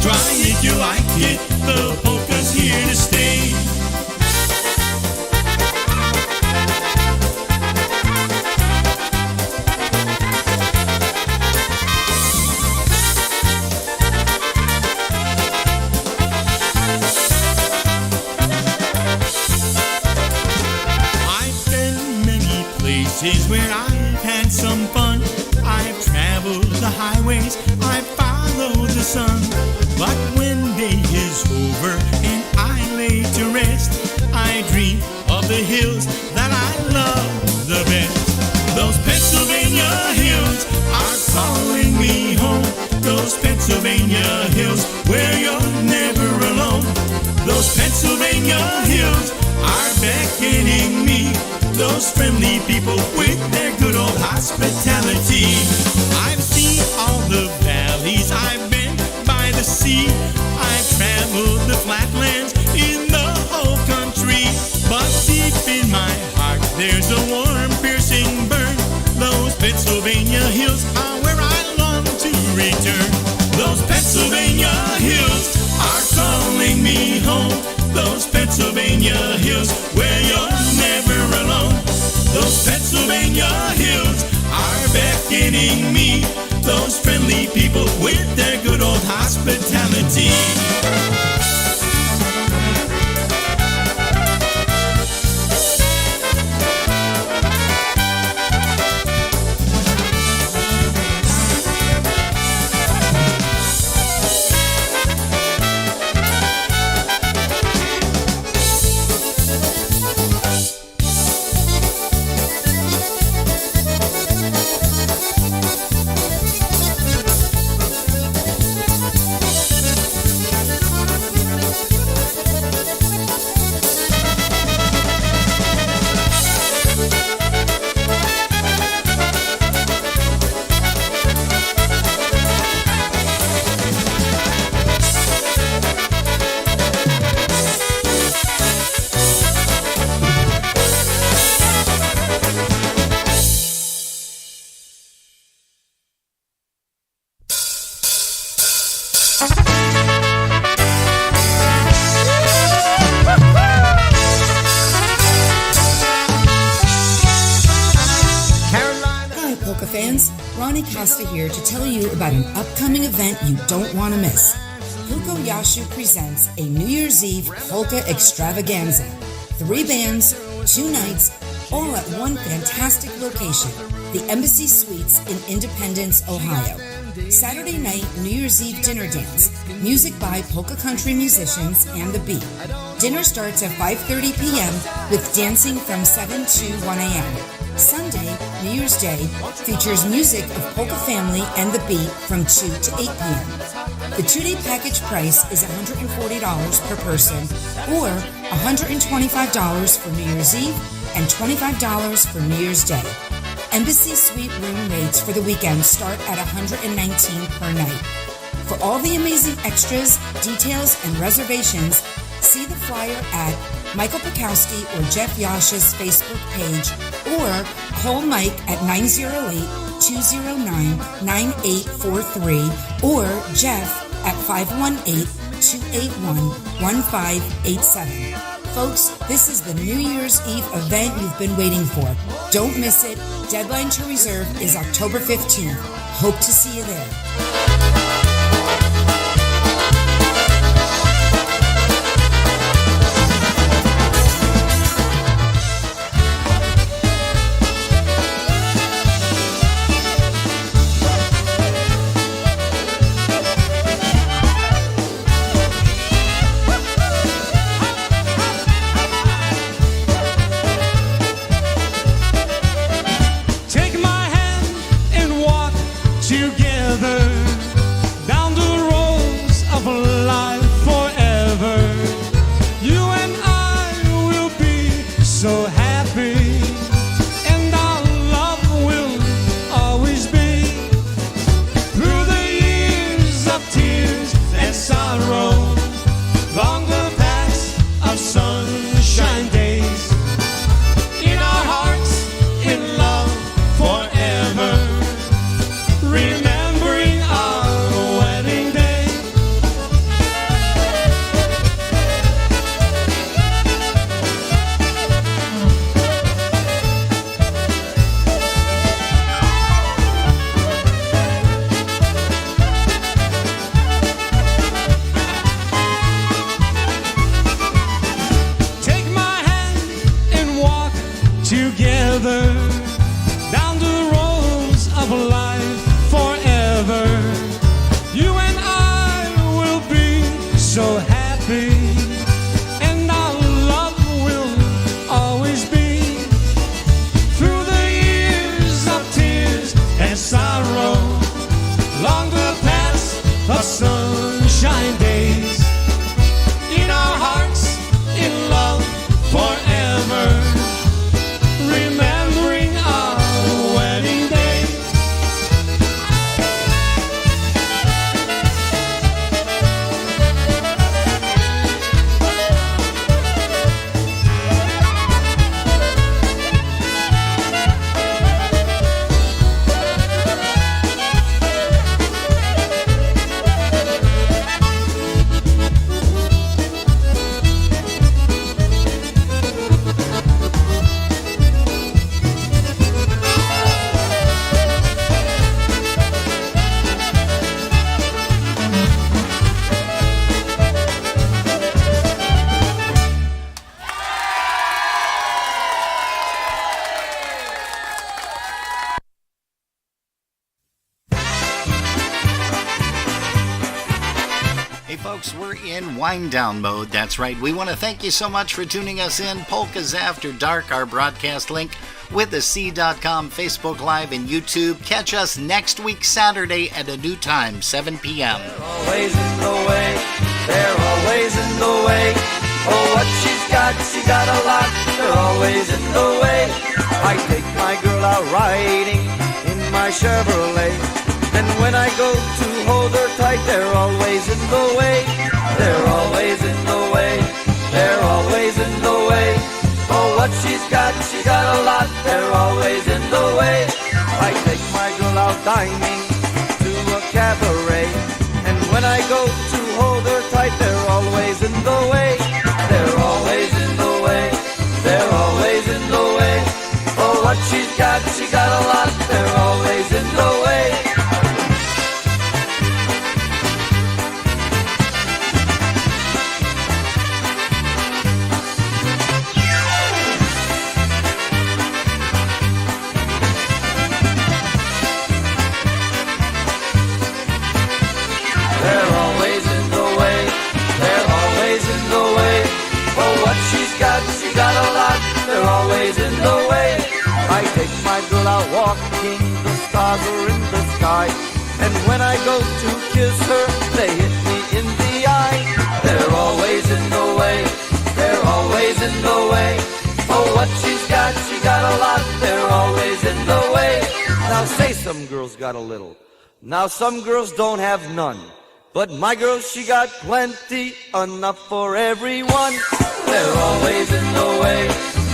Try it, you like it. The polka's here to stay. is where I've had some fun. I've traveled the highways, I've followed the sun. But when day is over and I lay to rest, I dream of the hills that I love the best. Those Pennsylvania hills are calling me home. Those Pennsylvania hills where you're never alone. Those Pennsylvania hills are beckoning me. Those friendly people with their good old hospitality. I've seen all the valleys, I've been by the sea. I've traveled the flatlands in the whole country. But deep in my heart there's a warm, piercing burn. Those Pennsylvania hills are where I long to return. Those Pennsylvania hills are calling me home. Those Pennsylvania hills where you're never alone. Those Pennsylvania hills are beckoning me. Those friendly people with their good old hospitality. Here to tell you about an upcoming event you don't want to miss. Huko Yashu presents a New Year's Eve polka extravaganza. 3 bands, 2 nights, all at one fantastic location, the Embassy Suites in Independence, Ohio. Saturday night, New Year's Eve dinner dance, music by polka country musicians and the Beat. Dinner starts at 5:30 p.m. with dancing from 7 to 1 a.m. Sunday, New Year's Day, features music of Polka Family and the Beat from 2 to 8 p.m. The 2-day package price is $140 per person or $125 for New Year's Eve and $25 for New Year's Day. Embassy Suite room rates for the weekend start at $119 per night. For all the amazing extras, details, and reservations, see the flyer at Michael Pikowski or Jeff Yasha's Facebook page, or call Mike at 908-209-9843 or Jeff at 518-281-1587. Folks, this is the New Year's Eve event you've been waiting for. Don't miss it. Deadline to reserve is October 15th. Hope to see you there. are in wind down mode. That's right. We want to thank you so much for tuning us in. Polkas After Dark, our broadcast link with the C.com, Facebook Live, and YouTube. Catch us next week, Saturday at a new time, 7 p.m. They're always in the way. They're always in the way. Oh, what she got a lot. They're always in the way. I take my girl out riding in my Chevrolet. And when I go to hold her tight, they're always in the way. They're always in the way. They're always in the way. Oh, what she got a lot. They're always in the way. I take my girl out dining to a cabaret. And when I go to hold her tight, they're always in the way. They're always in the way. They're always in the way. Oh, what she got a lot. They're always in the way. They're always in the way. They're always in the way. Oh, what she got a lot. They're always in the way. I take my girl out walking, the stars are in the sky. And when I go to kiss her, they hit me in the eye. They're always in the way. They're always in the way. Oh, what she got a lot. They're always in the way. Now say some girls got a little. Now some girls don't have none. But my girl, she got plenty, enough for everyone. They're always in the way.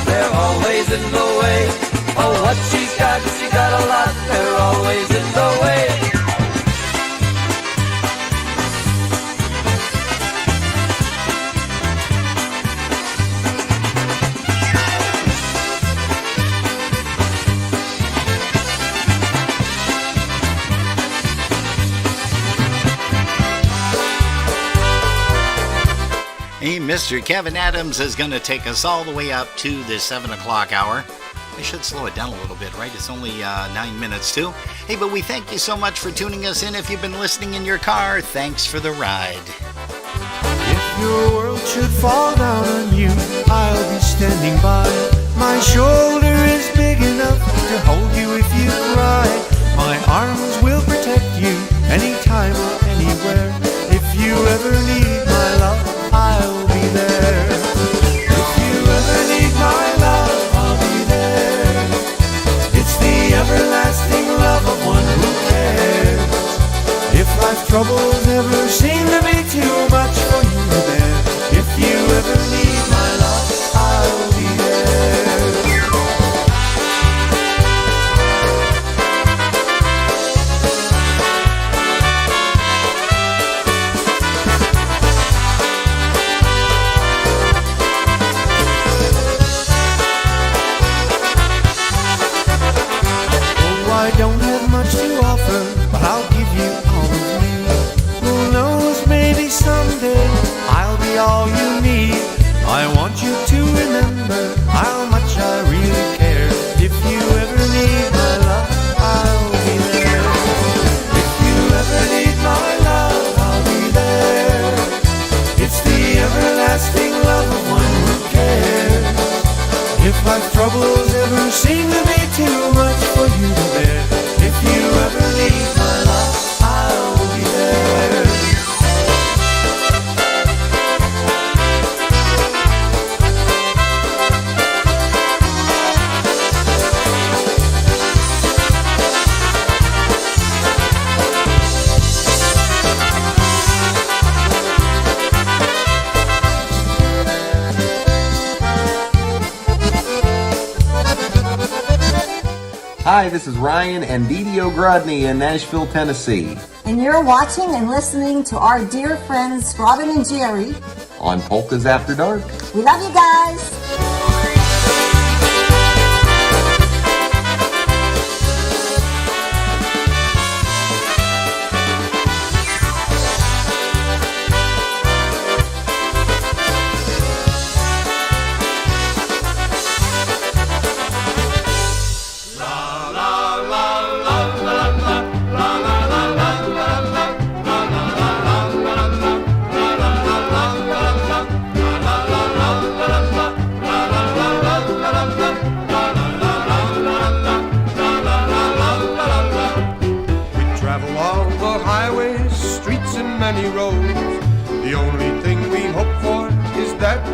They're always in the way. Oh, what she got a lot. They're always in the way. Hey, Mr. Kevin Adams is going to take us all the way up to the 7 o'clock hour. I should slow it down a little bit, right? It's only 9 minutes to. Hey, but we thank you so much for tuning us in. If you've been listening in your car, thanks for the ride. If your world should fall down on you, I'll be standing by. My shoulder is big enough to hold you if you cry. My arms will protect you anytime or anywhere. If you ever need my love, I'll be there. If you ever need my love, I'll be there. It's the everlasting love of one who cares. If life's troubles ever seem to be too much for you to bear, if you ever need my love, I'll be there. I don't have much to offer, but I'll give you all of me. Who knows, maybe someday I'll be all you need. I want you to remember how much I really care. If you ever need my love, I'll be there. If you ever need my love, I'll be there. It's the everlasting love of one who cares. If life's troubles ever seem to be too much for you to bear, if you ever need my love, I'll be there. Hi, this is Ryan and Didi O'Grodney in Nashville, Tennessee. And you're watching and listening to our dear friends Robin and Jerry On Polkas After Dark. We love you guys.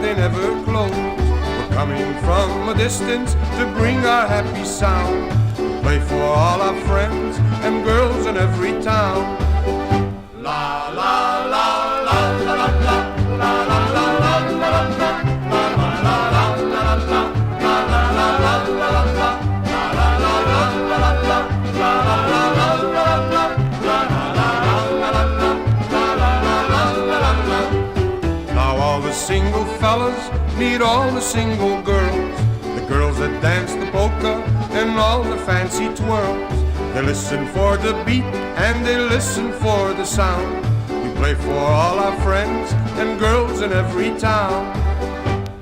they never close. We're coming from a distance to bring our happy sound. Play for all our friends and girls in every town. La la la la la la la la la la single fellas meet all the single girls, the girls that dance the polka and all the fancy twirls. They listen for the beat and they listen for the sound. We play for all our friends and girls in every town.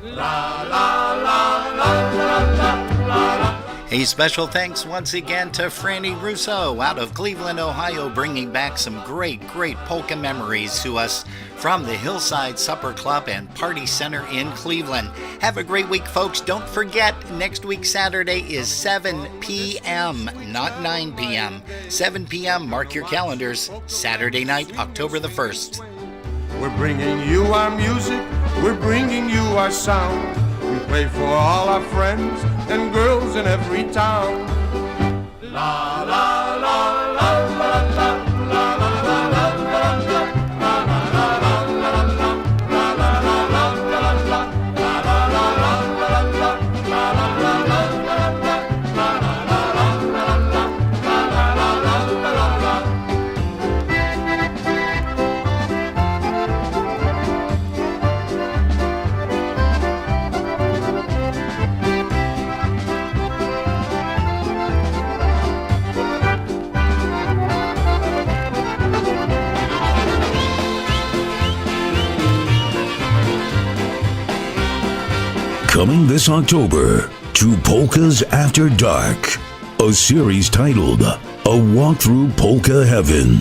La la la la la la la. A special thanks once again to Franny Russo out of Cleveland, Ohio, bringing back some great polka memories to us from the Hillside Supper Club and Party Center in Cleveland. Have a great week, folks. Don't forget, next week Saturday is 7 p.m., not 9 p.m. 7 p.m., mark your calendars, Saturday night, October the 1st. We're bringing you our music, we're bringing you our sound. We play for all our friends and girls in every town. La la la la la la la la la la. Coming this October to Polkas After Dark, a series titled A Walk Through Polka Heaven.